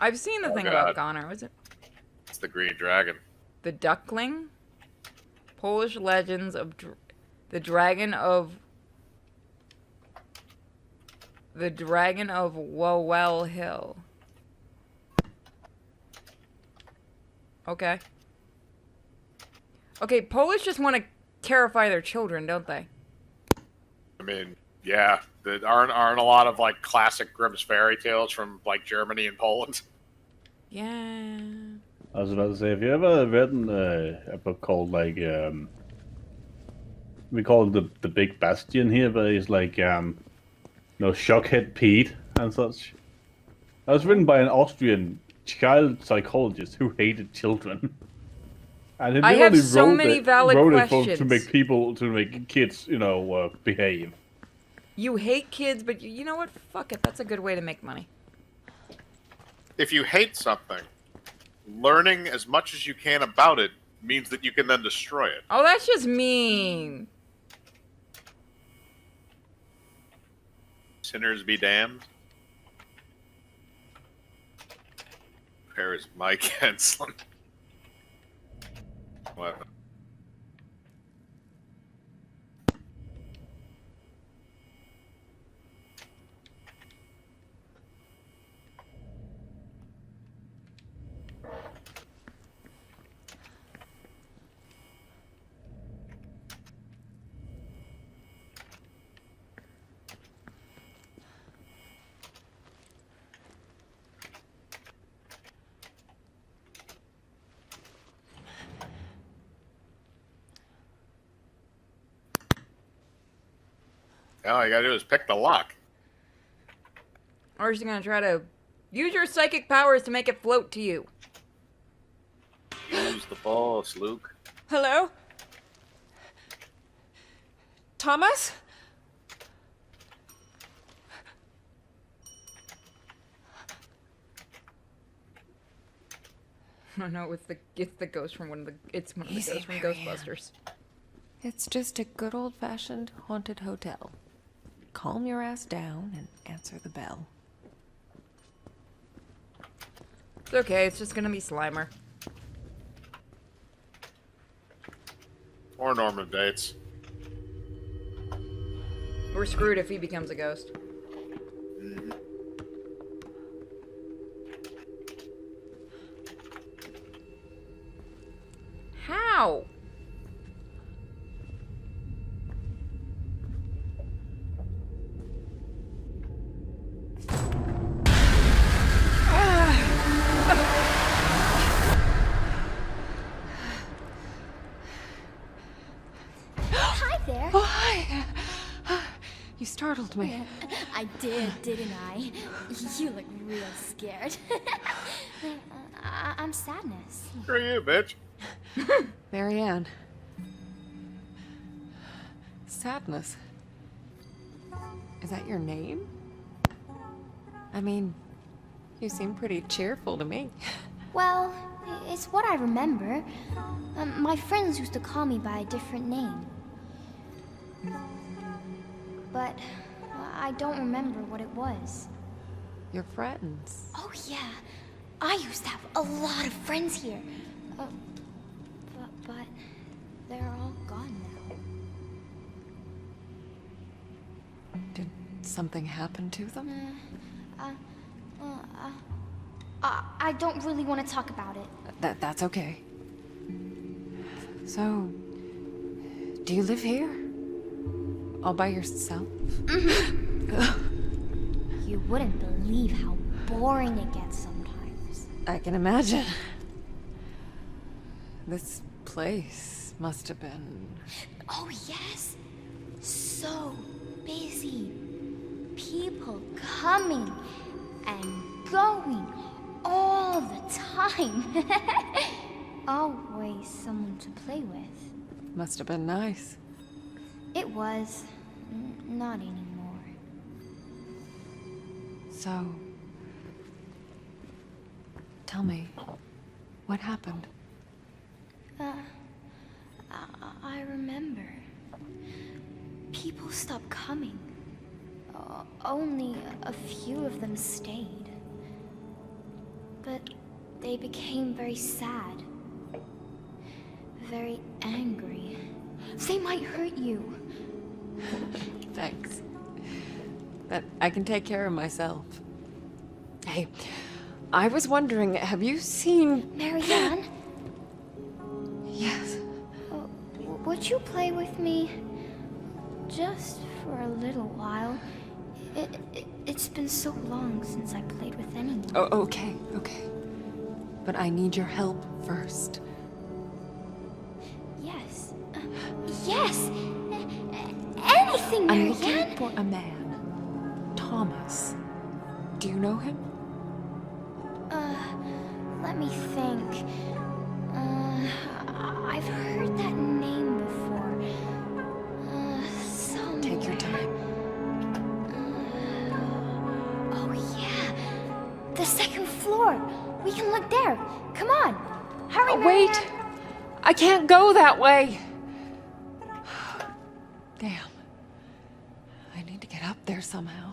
B: I've seen the thing about Connor. Was it
D: It's the Green Dragon.
B: the Duckling? Polish legends of the dragon of Wawel Hill. Okay. Okay, Polish just want to terrify their children, don't they?
D: I mean, yeah, there aren't a lot of like classic Grimm's fairy tales from like Germany and Poland.
B: Yeah.
C: I was about to say, have you ever written a book called like we call it the Big Bastion here, but it's like Shockhead Pete and such. That was written by an Austrian child psychologist who hated children. And he
B: I have
C: literally
B: so
C: wrote
B: many
C: it,
B: valid
C: wrote it
B: questions.
C: to make kids, behave.
B: You hate kids, but you know what? Fuck it. That's a good way to make money.
D: If you hate something, learning as much as you can about it means that you can then destroy it.
B: Oh, that's just mean.
D: Sinners be damned. Where is Mike Henson? What? All you gotta do is pick the lock.
B: Or is she gonna try to use your psychic powers to make it float to you?
D: Use the boss, Luke.
E: Hello? Thomas?
B: Oh no, it's the ghost from one of the ghosts from
E: Marianne.
B: Ghostbusters.
E: It's just a good old-fashioned haunted hotel. Calm your ass down and answer the bell.
B: It's okay, it's just gonna be Slimer.
D: Or Norman Bates.
B: We're screwed if he becomes a ghost. How?
I: Hi there.
E: Oh, hi! You startled me.
I: I did, didn't I? You look real scared. I'm Sadness.
D: Screw you, bitch.
E: Marianne. Sadness. Is that your name? I mean, you seem pretty cheerful to me.
I: Well, it's what I remember. My friends used to call me by a different name. But I don't remember what it was.
E: Your friends.
I: Oh yeah, I used to have a lot of friends here. But they're all gone now.
E: Did something happen to them?
I: I don't really want to talk about it.
E: That's okay. So, do you live here? All by yourself?
I: You wouldn't believe how boring it gets sometimes.
E: I can imagine. This place must have been...
I: Oh yes, so busy. People coming and going all the time. Always someone to play with.
E: Must have been nice.
I: It was. Not anymore.
E: So... Tell me, what happened?
I: I remember. People stopped coming. Only a few of them stayed. But they became very sad. Very angry. They might hurt you.
E: Thanks. But I can take care of myself. Hey, I was wondering, have you seen...
I: Marianne?
E: Yes.
I: Would you play with me? Just for a little while. It's been so long since I played with anyone.
E: Oh, okay. But I need your help first.
I: Yes. Yes! Anything,
E: I'm
I: Marianne!
E: looking for a man. Thomas. Do you know him?
I: Let me think. I've heard that name before. Somewhere.
E: Take your time.
I: Oh yeah! The second floor! We can look there! Come on! Hurry,
E: Wait!
I: Marianne.
E: I can't go that way! Damn. I need to get up there somehow.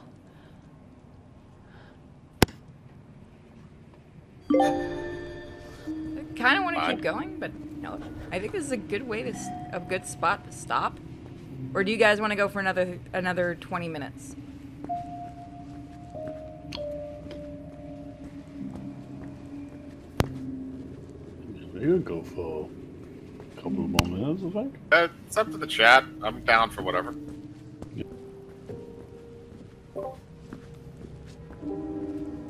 B: I kind of want to keep going, but no. I think this is a good way to a good spot to stop. Or do you guys want to go for another 20 minutes?
C: We could go for a couple more minutes, I think.
D: It's up to the chat. I'm down for whatever.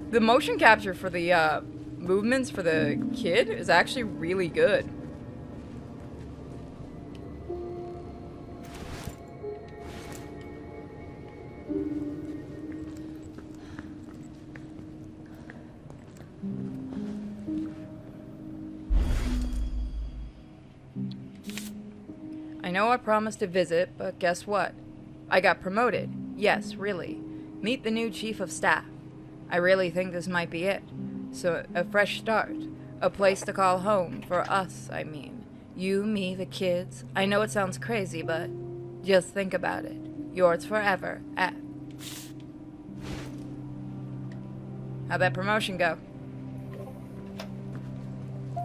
B: The motion capture for the movements for the kid is actually really good. I know I promised to visit, but guess what? I got promoted. Yes, really. Meet the new chief of staff. I really think this might be it. So, a fresh start. A place to call home, for us, I mean. You, me, the kids. I know it sounds crazy, but just think about it. Yours forever, F. How'd that promotion go?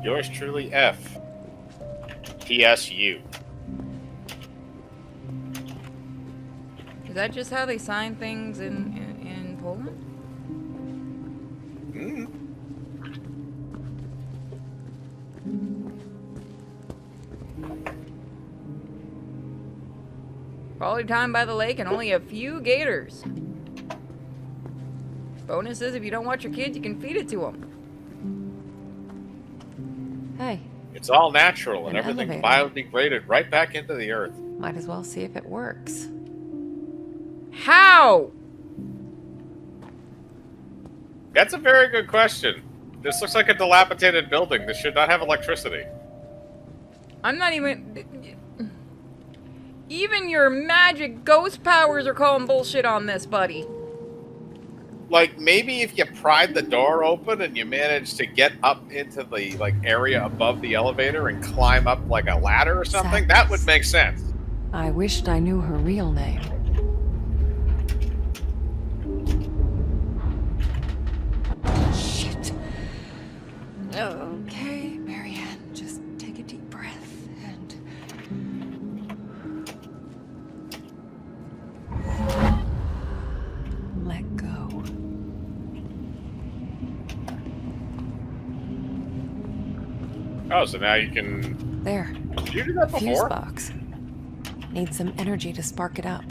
D: Yours truly, F. PSU.
B: Is that just how they sign things in Poland? Quality time by the lake and only a few gators. Bonus is if you don't watch your kids, you can feed it to them.
E: Hey,
D: It's all natural and
E: An
D: everything
E: elevator.
D: biodegraded right back into the earth.
E: might as well see if it works.
B: How?
D: That's a very good question. This looks like a dilapidated building. This should not have electricity.
B: I'm not even... Even your magic ghost powers are calling bullshit on this, buddy.
D: like maybe if you pried the door open and you managed to get up into the like area above the elevator and climb up like a ladder or something, that would make sense.
E: I wished I knew her real name. Shit. Okay, Marianne, just take a deep breath and... let go.
D: Oh, so now you can...
E: There.
D: Did you do that
E: Fuse
D: before?
E: box. Need some energy to spark it up.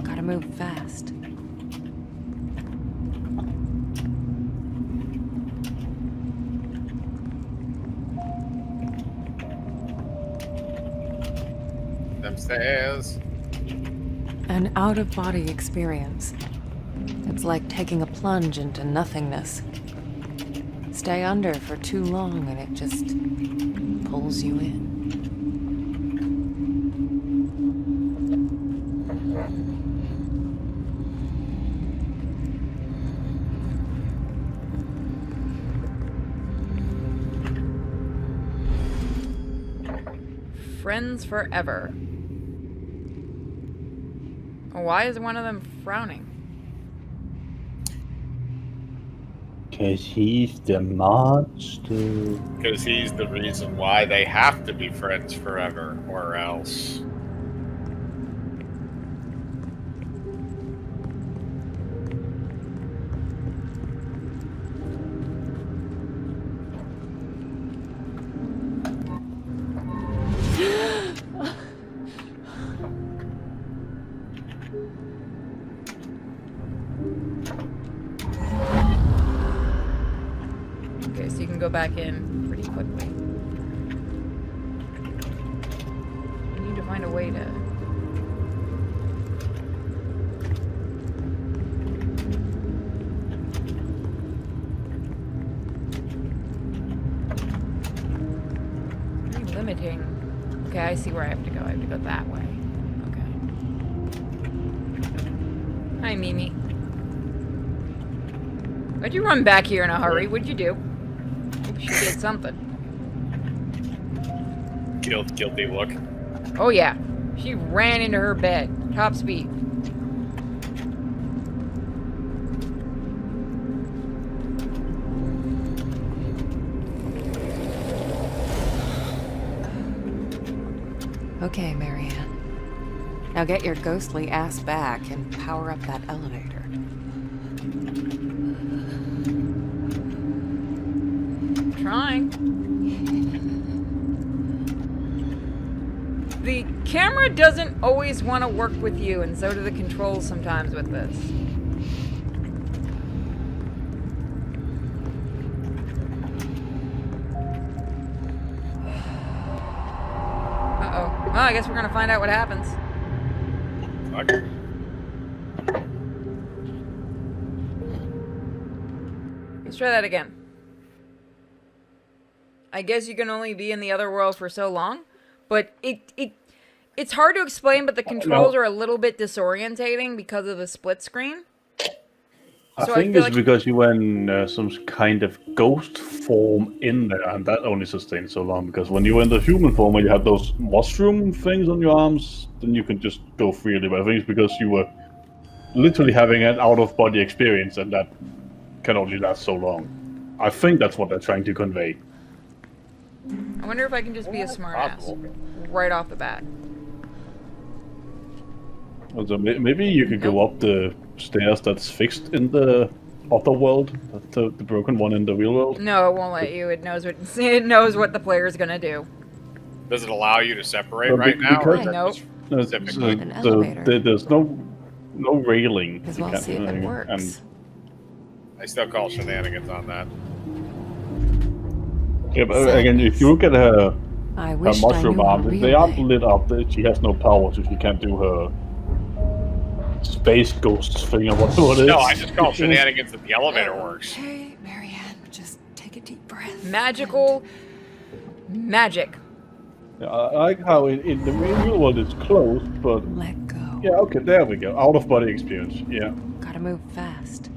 E: Gotta move fast.
D: Them stairs.
E: An out-of-body experience. It's like taking a plunge into nothingness. Stay under for too long and it just pulls you in.
B: Friends forever. Why is one of them frowning?
C: Because he's the monster.
D: Because he's the reason why they have to be friends forever, or else.
B: Okay, so you can go back in pretty quickly. We need to find a way to... Pretty limiting. Okay, I see where I have to go. I have to go that way. Okay. Hi, Mimi. Why'd you run back here in a hurry? What'd you do? Maybe she did something.
D: Guilty look.
B: Oh yeah. She ran into her bed. Top speed.
E: Okay, Marianne. Now get your ghostly ass back and power up that elevator.
B: Trying. The camera doesn't always want to work with you, and so do the controls sometimes with this. Uh-oh. Well, I guess we're gonna find out what happens.
D: Okay.
B: Let's try that again. I guess you can only be in the other world for so long, but it's hard to explain, but the controls are a little bit disorientating because of the split screen.
C: I
B: So
C: think
B: feel
C: it's
B: like-
C: because you were in some kind of ghost form in there, and that only sustained so long. Because when you were in the human form, when you had those mushroom things on your arms, then you can just go freely. But I think it's because you were literally having an out-of-body experience, and that can only last so long. I think that's what they're trying to convey.
B: I wonder if I can just be a smart ass
D: Possible.
B: right off the bat.
C: Also, maybe you could go up the stairs that's fixed in the other world, the broken one in the real world.
B: No, it won't let you. It knows what the player's gonna do.
D: Does it allow you to separate
C: Well,
D: right now? Or is
B: because-
D: that
B: Nope.
D: just
C: No,
D: specifically?
E: An elevator.
C: there's no railing.
E: As
C: You
E: well
C: can't
E: see
C: do
E: if it
C: anything.
E: works.
C: And
D: I still call shenanigans on that.
C: yeah, but again, if you look at her
E: I
C: her
E: wish I knew
C: mushroom
E: her
C: arms,
E: real
C: they aren't
E: name.
C: lit up. She has no power, so she can't do her space ghost thing or whatever it is.
D: No, I just call shenanigans that the elevator works.
E: Okay, Marianne, just take a deep breath.
B: Magical magic.
C: Yeah, I like how in the real world it's closed, but
E: And let go.
C: Yeah, okay, there we go. Out of body experience. Yeah.
E: Gotta move fast.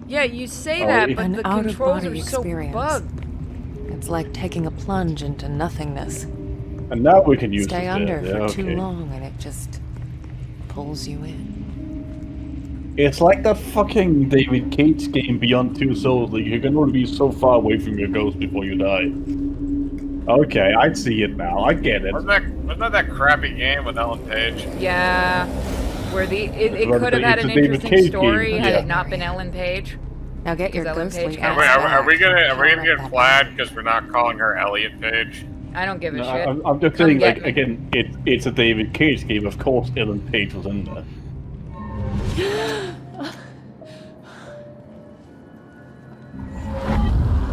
B: Yeah, you say
C: Oh,
B: that,
C: it-
B: but
E: An
B: the controls are
E: out-of-body
B: so
E: experience.
B: bugged.
E: It's like taking a plunge into nothingness.
C: And now we can use
E: Stay
C: the
E: under
C: stairs.
E: for
C: Yeah,
E: too
C: okay.
E: long and it just pulls you in.
C: It's like that fucking David Cage game Beyond Two Souls. Like, you can only be so far away from your ghost before you die. Okay, I see it now. I get it.
D: Wasn't that crappy game with Ellen Page?
B: Yeah. Where it
C: Well,
B: could have had
C: it's
B: an
C: a David
B: interesting
C: Cage
B: story
C: game,
B: had
C: yeah.
B: it not been Ellen Page.
E: Now get your
B: 'Cause Ellen
E: ghostly
B: Page-
E: ass
D: Are we
E: back.
D: gonna get
E: That
D: flagged because we're not calling her Elliot Page?
B: I don't give a
C: No,
B: shit.
C: I'm just
B: Come
C: saying,
B: get
C: like,
B: me.
C: again, it's a David Cage game. Of course, Ellen Page was in there.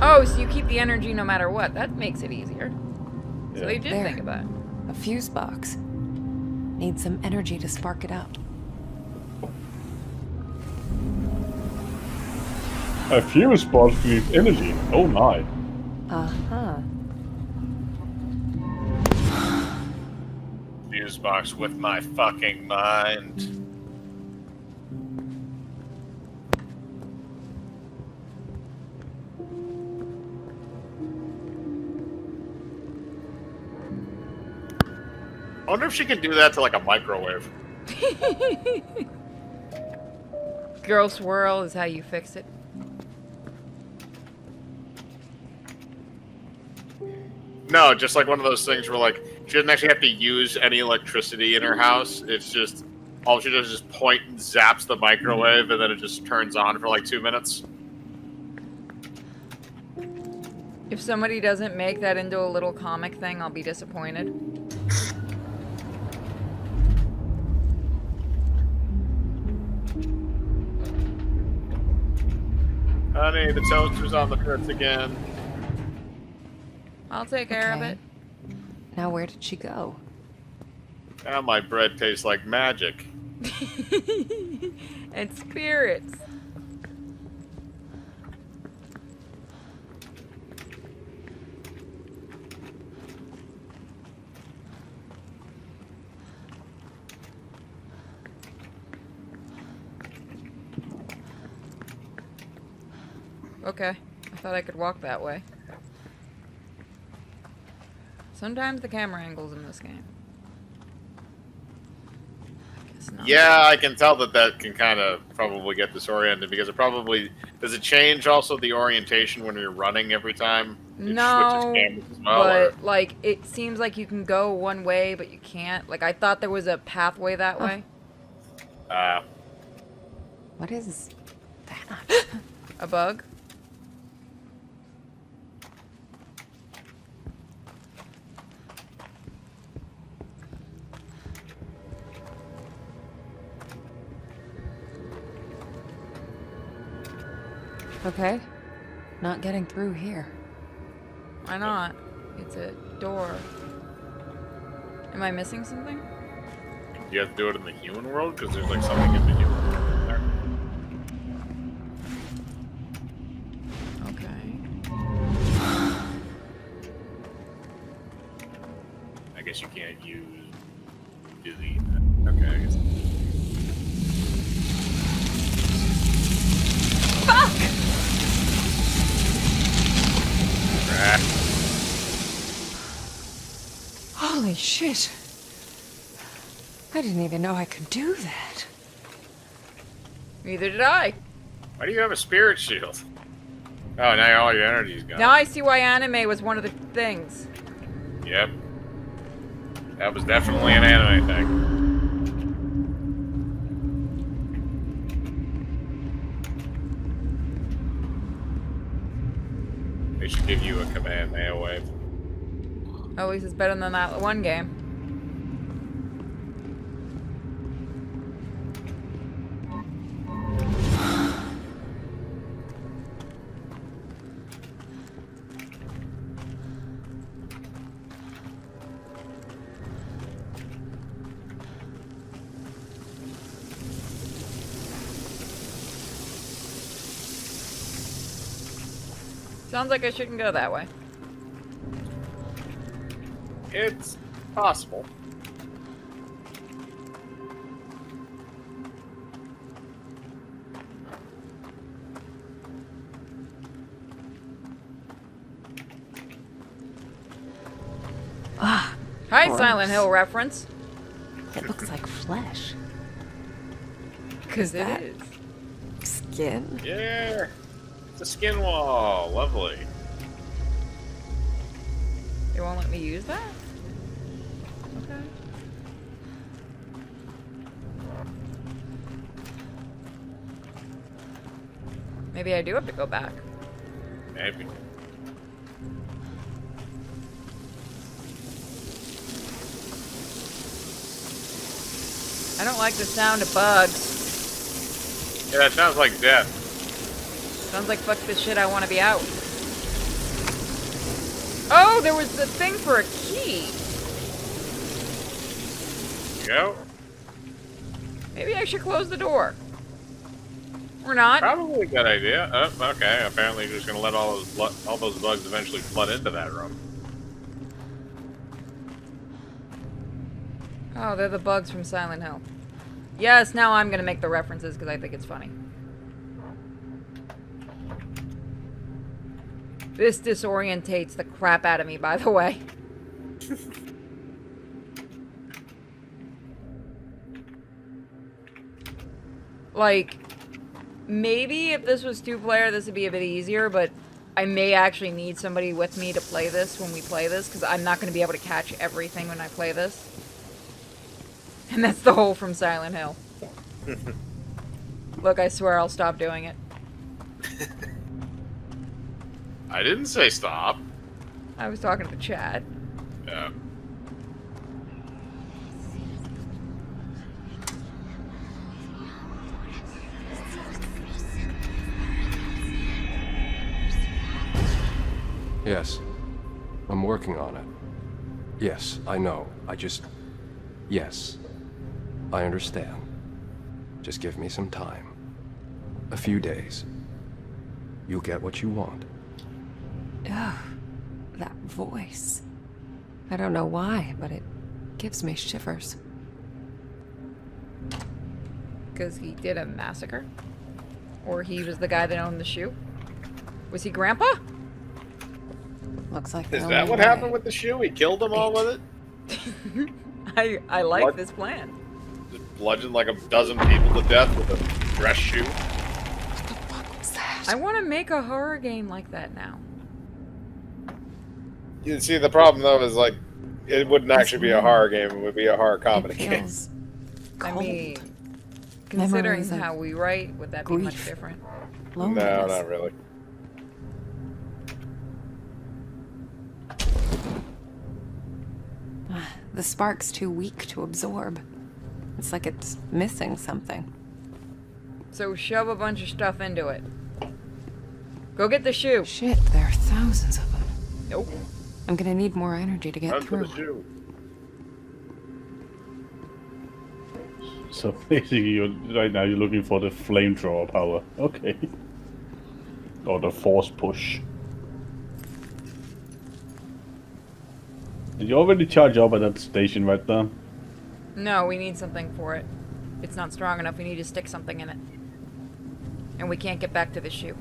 B: Oh, so you keep the energy no matter what. That makes it easier. So
C: Yeah.
B: they did
E: There.
B: think about it.
E: A fuse box. Need some energy to spark it up.
C: A fuse box needs energy. Oh my.
E: Uh-huh.
D: Fuse box with my fucking mind. I wonder if she can do that to like a microwave.
B: Girl swirl is how you fix it.
D: No, just like one of those things where like she doesn't actually have to use any electricity in her house. It's just all she does is just point and zaps the microwave, and then it just turns on for like 2 minutes.
B: If somebody doesn't make that into a little comic thing, I'll be disappointed.
D: Honey, the toaster's on the fritz again.
B: I'll take care of
E: Okay.
B: it.
E: Now where did she go?
D: Now my bread tastes like magic.
B: And spirits. Okay, I thought I could walk that way. Sometimes the camera angles in this game. I guess not.
D: Yeah, I can tell that can kind of probably get disoriented because it probably does it change also the orientation when you're running every time it
B: No,
D: switches cameras as well. Or-
B: but like it seems like you can go one way, but you can't. Like I thought there was a pathway that way.
E: What is that?
B: A bug.
E: Okay. Not getting through here.
B: Why not? It's a door. Am I missing something?
D: you have to do it in the human world because there's like something in the human world in there.
B: Okay.
D: I guess you can't use delete. Okay, I guess.
E: Holy shit. I didn't even know I could do that.
B: Neither did I.
D: Why do you have a spirit shield? Oh, now all your energy's gone.
B: Now I see why anime was one of the things.
D: Yep. That was definitely an anime thing. They should give you a Kamehameha wave.
B: At least it's better than that one game. Sounds like I shouldn't go that way.
D: It's possible.
B: Hi,
E: Gross.
B: Silent Hill reference.
E: It looks like flesh.
B: Because it
E: that-
B: is.
E: Skin?
D: Yeah. It's a skin wall. Lovely.
B: They won't let me use that? Okay. Maybe I do have to go back.
D: Maybe.
B: I don't like the sound of bugs.
D: Yeah, that sounds like death.
B: Sounds like fuck this shit, I want to be out. Oh, there was the thing for a key.
D: There you go.
B: Maybe I should close the door. Or not.
D: Probably a good idea. Oh, okay. Apparently, you're just gonna let all those bugs eventually flood into that room.
B: Oh, they're the bugs from Silent Hill. Yes, now I'm gonna make the references because I think it's funny. This disorientates the crap out of me, by the way. Like, maybe if this was 2-player, this would be a bit easier, but I may actually need somebody with me to play this when we play this, because I'm not going to be able to catch everything when I play this. And that's the whole from Silent Hill. Look, I swear I'll stop doing it.
D: I didn't say stop.
B: I was talking to the chat.
D: Yeah.
J: Yes. I'm working on it. Yes, I know. Yes. I understand. Just give me some time. A few days. You'll get what you want.
E: Ugh, that voice. I don't know why, but it gives me shivers.
B: Because he did a massacre? Or he was the guy that owned the shoe? Was he Grandpa?
E: Looks like the
D: Is
E: only
D: that what
E: way.
D: happened with the shoe? He killed them all with it?
B: I like
D: What?
B: this plan.
D: Just bludgeoned like a dozen people to death with a dress shoe?
B: I want to make a horror game like that now.
D: You see, the problem though is like, it wouldn't actually be a horror game. It would be a horror comedy
E: It
D: game.
E: feels
B: I
E: cold.
B: mean, considering
E: Memories of
B: how we write, would that be much
E: grief.
B: different?
D: No,
E: loneliness.
D: not really.
E: The spark's too weak to absorb. It's like it's missing something.
B: So shove a bunch of stuff into it. Go get the shoe.
E: Shit, there are thousands of them.
B: Nope.
E: I'm gonna need more energy to get
D: Run for
E: through.
D: the shoe.
C: So basically, right now you're looking for the flamethrower power. Okay. Or the force push. Did you already charge up at that station right there?
B: No, we need something for it. It's not strong enough. We need to stick something in it. And we can't get back to the shoe.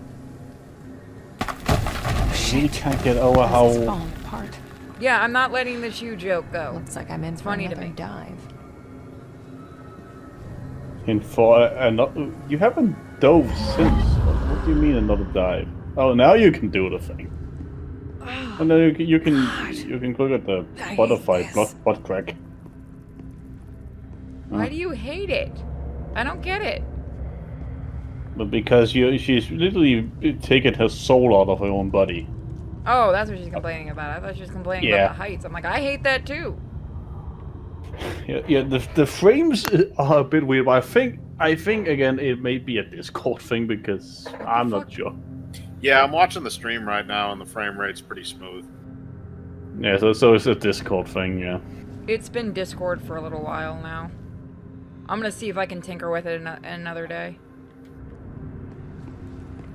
C: We can't get over
E: This is
C: how...
E: falling apart.
B: Yeah, I'm not letting the shoe joke go.
E: Looks like I'm in for
B: funny to
E: another
B: me.
E: dive.
C: You haven't dove since. What do you mean another dive? Oh, now you can do the thing. And then you can look at the
E: I
C: butterfly
E: hate this.
C: butt crack.
B: Why do you hate it? I don't get it.
C: But because she's literally taken her soul out of her own body.
B: Oh, that's what she's complaining about. I thought she was complaining
C: Yeah.
B: about the heights. I'm like, I hate that too.
C: Yeah, the frames are a bit weird, but I think again it may be a Discord thing because I'm not sure.
D: Yeah, I'm watching the stream right now, and the frame rate's pretty smooth.
C: Yeah, so it's a Discord thing, yeah.
B: It's been Discord for a little while now. I'm gonna see if I can tinker with it another day.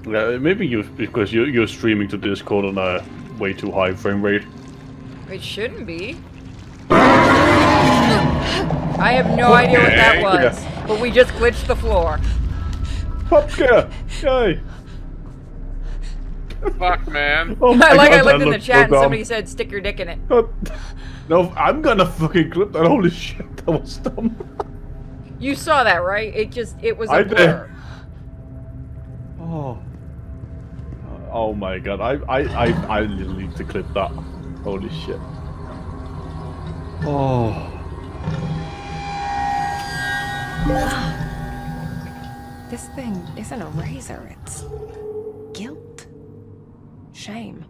C: Yeah, maybe because you're streaming to Discord on a way too high frame rate.
B: It shouldn't be. I have no idea what that was, but we just glitched the floor.
C: Pop scare! Yay!
D: Fuck, man.
C: Oh my
B: I
C: God,
B: looked in the
C: looks
B: chat and
C: so
B: somebody
C: dumb.
B: said, stick your dick in it.
C: No, I'm gonna fucking clip that. Holy shit, that was dumb.
B: You saw that, right? It was a
C: I did.
B: blur.
C: Oh. Oh my God, I literally need to clip that. Holy shit. Oh.
E: This thing isn't a razor, it's guilt, shame,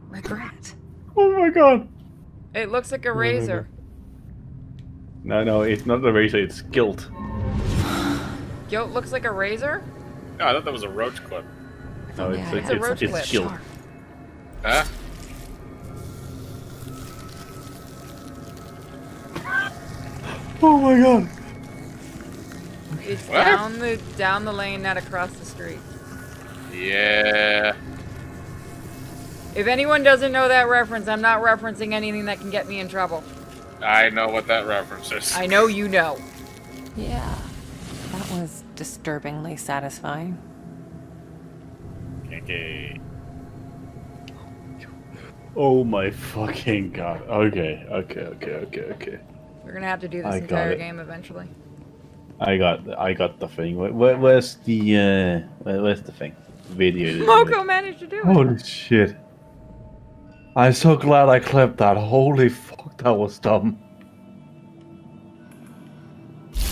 E: regret.
C: Oh my God.
B: It looks like a razor.
C: No, it's not a razor, it's guilt.
B: Guilt looks like a razor?
D: No, I thought that was a roach clip.
C: No,
E: Yeah,
C: it's
B: a roach clip.
C: guilt.
E: Sharp.
D: Huh?
C: Oh my God.
B: It's
D: What?
B: down the lane, not across the street.
D: Yeah.
B: If anyone doesn't know that reference, I'm not referencing anything that can get me in trouble.
D: I know what that reference is.
B: I know you know.
E: Yeah, that was disturbingly satisfying.
D: Okay.
C: Oh my fucking God. Okay.
B: We're gonna have to do this
C: I got
B: entire
C: it.
B: game eventually.
C: I got the thing. Where's the thing? Video.
B: Moko managed to do it.
C: Holy shit. I'm so glad I clipped that. Holy fuck, that was dumb.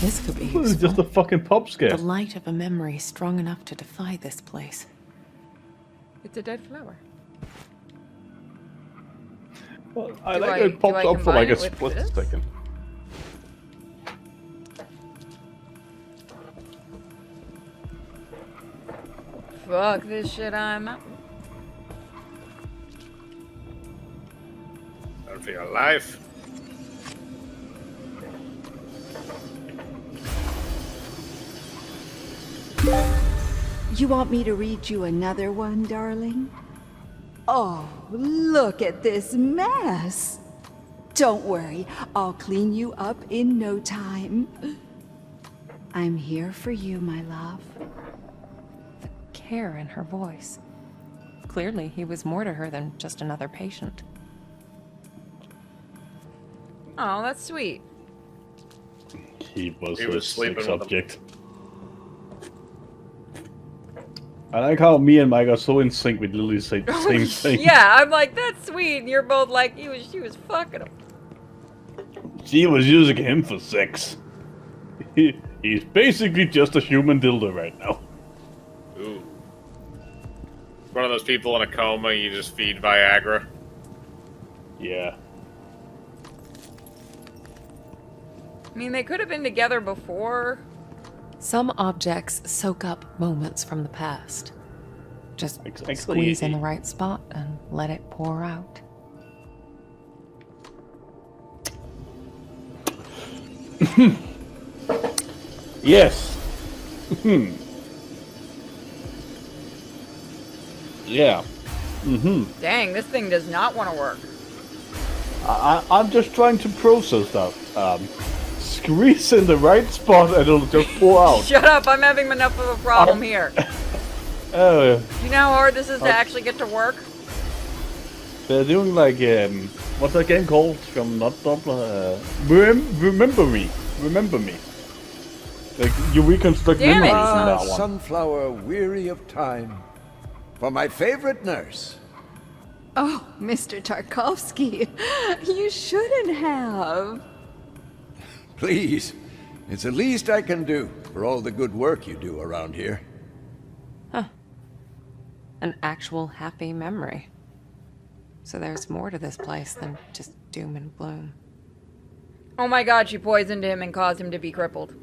E: This could be
C: It was
E: useful.
C: just a fucking pop scare.
E: The light of a memory strong enough to defy this place.
B: It's a dead flower.
C: Well, I
B: Do
C: like
B: I-
C: it popped
B: do I
C: up for like a
B: combine it with
C: split
B: this?
C: second.
B: Fuck this shit, I'm out.
D: Run for your life.
K: You want me to read you another one, darling? Oh, look at this mess. Don't worry, I'll clean you up in no time. I'm here for you, my love.
E: The care in her voice. Clearly, he was more to her than just another patient.
B: Oh, that's sweet.
C: He was
D: He
C: a
D: was sleeping
C: sex
D: with him.
C: object. I like how me and Mike are so in sync. We literally say the same thing.
B: Yeah, I'm like, that's sweet. And you're both like, she was fucking him.
C: She was using him for sex. He's basically just a human dildo right now.
D: Ooh. One of those people in a coma, you just feed Viagra.
C: Yeah.
B: I mean, they could have been together before.
E: Some objects soak up moments from the past. Just
C: Exactly.
E: squeeze in the right spot and let it pour out.
C: Yes. Yeah.
B: Dang, this thing does not want to work.
C: I'm just trying to process that. Squeeze in the right spot and it'll just pour out.
B: Shut up, I'm having enough of a problem here.
C: Oh,
B: Do you know how hard this is to actually get to work?
C: they're doing like what's that game called from Not Doppler? Remember Me. Remember Me. Like you reconstruct
B: Damn it.
C: memories in that one.
G: Sunflower, weary of time. For my favorite nurse.
K: Oh, Mr. Tarkovsky, you shouldn't have.
G: Please, it's the least I can do for all the good work you do around here.
E: An actual happy memory. So there's more to this place than just doom and gloom.
B: Oh my god, she poisoned him and caused him to be crippled.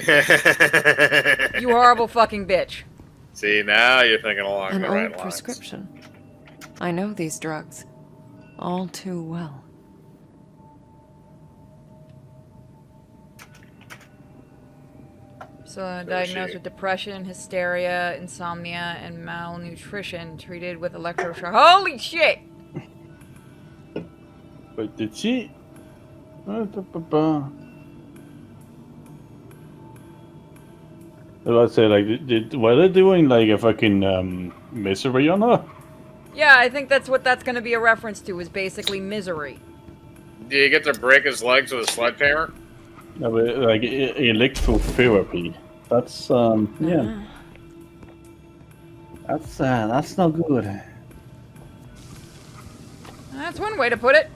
B: You horrible fucking bitch.
D: See, now you're thinking along
E: An
D: the
E: old
D: right lines.
E: prescription. I know these drugs all too well.
B: So diagnosed with depression, hysteria, insomnia, and malnutrition, treated with electroshock. Holy shit!
C: But did she? I'd say, like, were they doing, like, a fucking, misery on her?
B: Yeah, I think that's what that's going to be a reference to, is basically misery.
D: Do you get to break his legs with a sledgehammer?
C: No, but, like, electrotherapy. That's, yeah. That's not good.
B: That's one way to put it.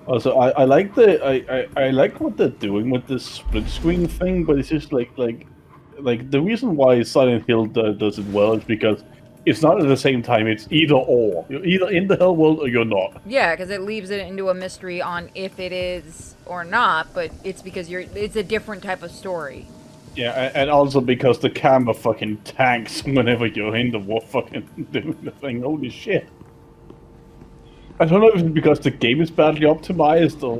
C: Also, I like I like what they're doing with this split screen thing, but it's just like the reason why Silent Hill does it well is because it's not at the same time. It's either or. You're either in the hell world or you're not.
B: Yeah, because it leaves it into a mystery on if it is or not, but it's because it's a different type of story.
C: Yeah, and also because the camera fucking tanks whenever you're in the war fucking doing the thing. Holy shit. I don't know if it's because the game is badly optimized or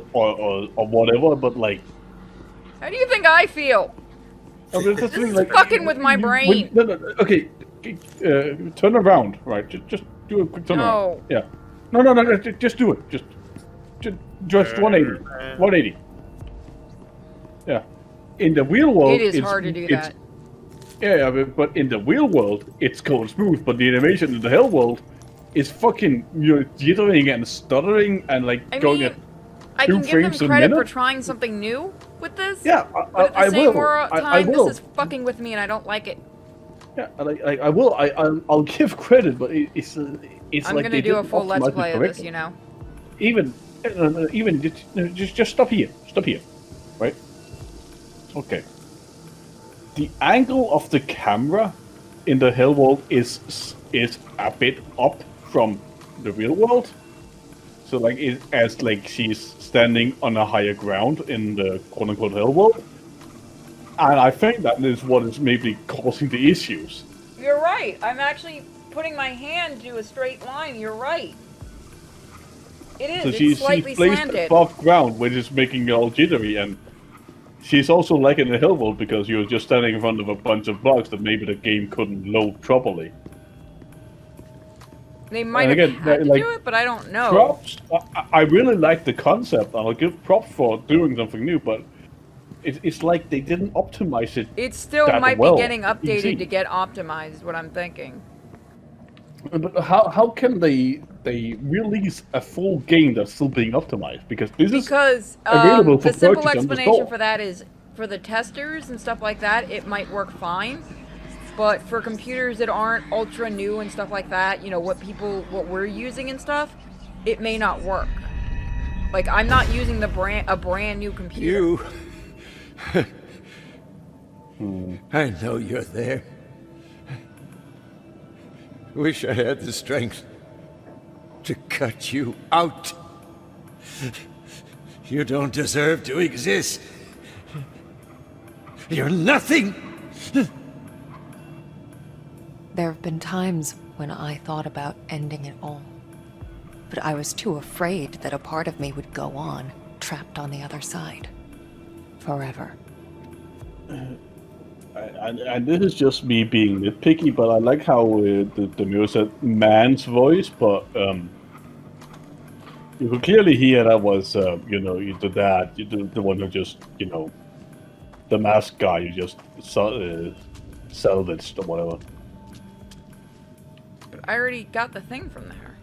C: whatever, but like...
B: How do you think I feel?
C: I mean,
B: This is fucking with my brain.
C: No, okay, turn around, right? Just do a quick turn around. Yeah. No, just do it. Just 180. 180. Yeah. In the real world,
B: it is hard to do that.
C: Yeah, but in the real world, it's going smooth, but the animation in the hell world is fucking, jittering and stuttering and like going at 2 frames a minute.
B: I can give them credit for trying something new with this.
C: Yeah,
B: but at the same time,
C: I will.
B: This is fucking with me and I don't like it.
C: Yeah, I will. I'll give credit, but it's
B: I'm
C: like
B: gonna do a full let's play of this, you know.
C: Even just stop here. Stop here, right? Okay. The angle of the camera in the hell world is a bit up from the real world, so like as like she's standing on a higher ground in the quote-unquote hell world, and I think that is what is maybe causing the issues.
B: You're right. I'm actually putting my hand to a straight line. You're right. It is.
C: So
B: it's slightly
C: she's placed
B: slanted.
C: above ground, which is making it all jittery, and she's also like in the hell world because you're just standing in front of a bunch of bugs that maybe the game couldn't load properly.
B: They might have had to do it, but I don't know.
C: Props. I really like the concept. I'll give props for doing something new, but it's like they didn't optimize it.
B: It still might be getting updated to get optimized. What I'm thinking.
C: But how can they release a full game that's still being optimized? Because this is available for
B: the simple
C: purchase on the
B: explanation
C: store.
B: for that is for the testers and stuff like that, it might work fine. But for computers that aren't ultra new and stuff like that, you know, what we're using and stuff, it may not work. Like, I'm not using a brand new computer.
G: I know you're there. Wish I had the strength to cut you out. You don't deserve to exist. You're nothing.
E: There have been times when I thought about ending it all. But I was too afraid that a part of me would go on, trapped on the other side. Forever.
C: And this is just me being nitpicky, but I like how the mirror said man's voice, but you could clearly hear that was, the dad, the one who just, the masked guy who just salvaged or whatever.
B: But I already got the thing from there.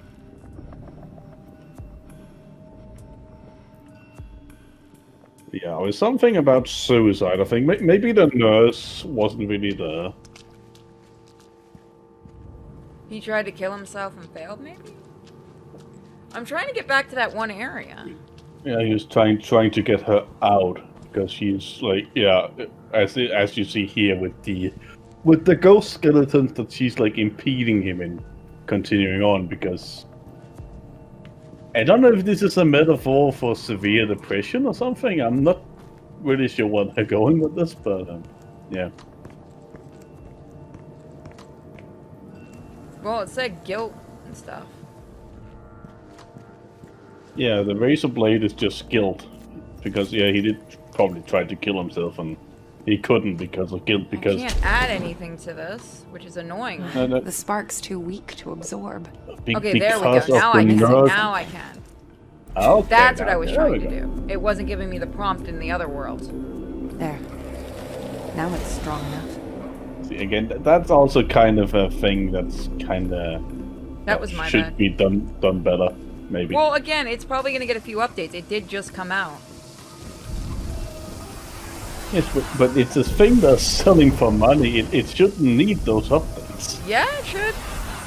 C: Yeah, it was something about suicide, I think. Maybe the nurse wasn't really there.
B: He tried to kill himself and failed, maybe? I'm trying to get back to that one area.
C: Yeah, he was trying to get her out, because she's like, yeah, as you see here with the ghost skeletons, that she's like impeding him in continuing on, because I don't know if this is a metaphor for severe depression or something. I'm not really sure where they're going with this, but yeah.
B: Well, it said guilt and stuff.
C: Yeah, the razor blade is just guilt, because yeah, he did probably try to kill himself and he couldn't because of guilt. Because
B: I can't add anything to this, which is annoying.
E: The spark's too weak to absorb.
B: Okay, there we go. Now I can. Now I can.
C: Okay,
B: that's what I was trying to do. It wasn't giving me the prompt in the other world.
E: There. Now it's strong enough.
C: See, again, that's also kind of a thing that's kind of
B: That was my
C: should
B: bad.
C: be done better, maybe.
B: Well, again, it's probably going to get a few updates. It did just come out.
C: Yes, but it's a thing that's selling for money. It shouldn't need those updates.
B: Yeah, it should.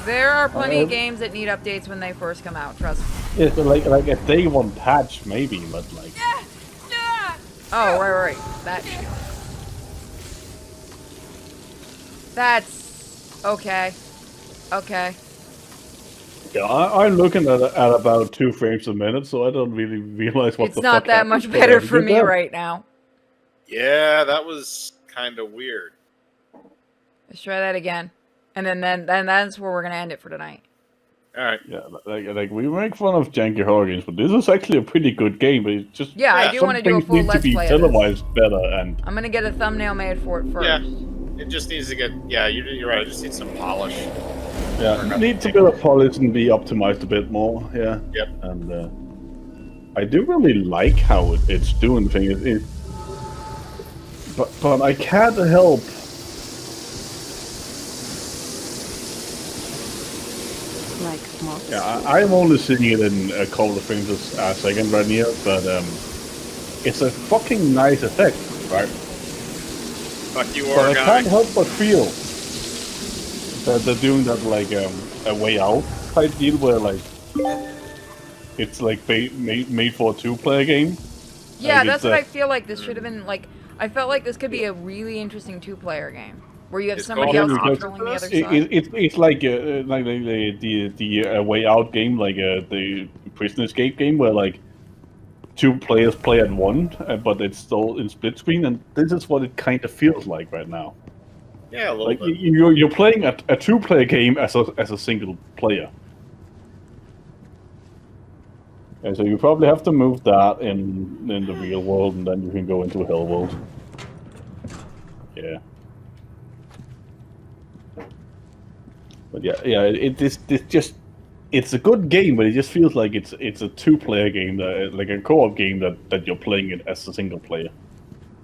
B: There are plenty of games that need updates when they first come out, trust me.
C: It's like a day one patch, maybe, but like.
B: Oh, right. That shit. That's... okay. Okay.
C: Yeah, I'm looking at about 2 frames a minute, so I don't really realize what
B: It's
C: the
B: not
C: fuck
B: that
C: happened,
B: much
C: but
B: better
C: I
B: for
C: did
B: me
C: that.
B: right now.
D: Yeah, that was kind of weird.
B: Let's try that again. And then that's where we're going to end it for tonight.
D: Alright.
C: Yeah, like we make fun of janky horror games, but this is actually a pretty good game. But it's just
B: Yeah, I do
C: some
B: want to do a
C: things
B: full
C: need
B: Let's
C: to be
B: Play of this.
C: televised better, and
B: I'm going to get a thumbnail made for it first.
D: Yeah, it just needs to get... Yeah, you're right, it just needs some polish.
C: yeah, it needs a bit of polish and be optimized a bit more. Yeah.
D: Yep.
C: And I do really like how it's doing things. But I can't help.
E: Like moths.
C: Yeah, I'm only seeing it in a couple of frames a second right here, but it's a fucking nice effect, right?
D: Fuck you,
C: But I
D: Oregon.
C: can't help but feel that they're doing that like a way out type deal where like it's like made for a 2-player game.
B: Yeah,
C: Like,
B: that's
C: it's
B: what I feel like this should have been, like, I felt like this could be a really interesting 2-player game. Where you have
D: It's
B: somebody
D: called
B: else
D: Octopus?
B: controlling the other
C: It,
B: side.
C: it's like the way out game, like the Prison Escape game, where like 2 players play at one, but it's still in split screen, and this is what it kind of feels like right now.
D: Yeah, a little
C: Like
D: bit.
C: you're playing a 2-player game as a single player. And so you probably have to move that in the real world, and then you can go into Hell World. Yeah. But yeah, it's a good game, but it just feels like it's a 2-player game, like a co-op game that you're playing it as a single player,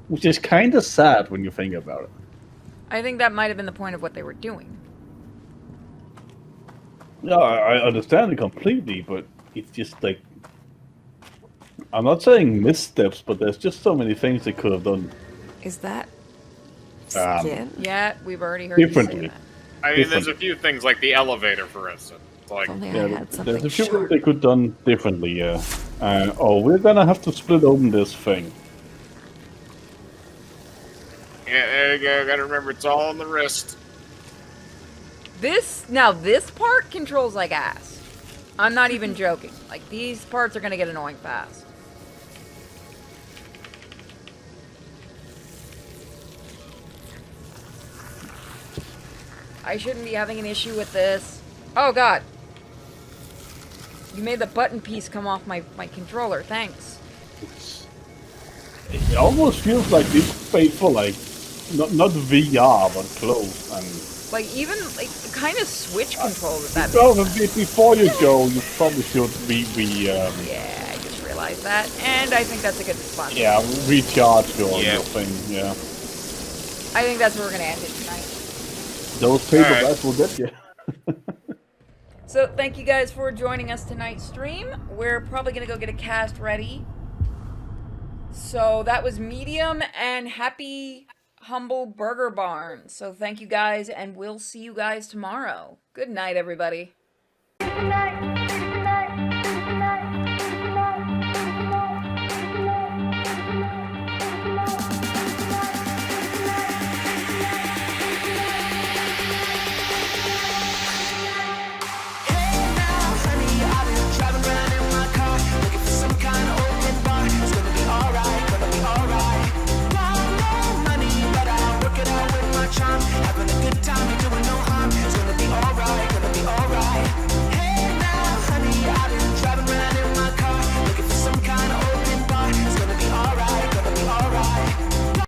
C: which is kind of sad when you think about it.
B: I think that might have been the point of what they were doing.
C: No, I understand it completely, but it's just like I'm not saying missteps, but there's just so many things they could have done
E: Is that
C: Um,
E: skin?
B: Yeah, we've already heard you say
C: differently.
B: that.
D: I mean, there's a few things like the elevator, for instance. Like,
E: Only
C: Yeah,
E: I had
C: there's
E: something
C: a few things
E: short.
C: they could have done differently. Yeah. We're gonna have to split open this thing.
D: yeah, there you go. Gotta remember, it's all on the wrist.
B: This part controls like ass. I'm not even joking. Like, these parts are gonna get annoying fast. I shouldn't be having an issue with this. Oh god. You made the button piece come off my controller, thanks.
C: It almost feels like this made for like not VR but close. And
B: Like, even, like, kind of Switch controls with that.
C: well, before you go, you probably should
B: Yeah, I just realized that. And I think that's a good spot.
C: yeah, recharge your
D: Yeah.
C: thing. Yeah,
B: I think that's where we're gonna end it tonight.
C: those paperbacks will get you.
B: So thank you guys for joining us tonight's stream. We're probably gonna go get a cast ready. So that was Medium and Happy Humble Burger Barn. So thank you guys, and we'll see you guys tomorrow. Good night, everybody.
I: Good night.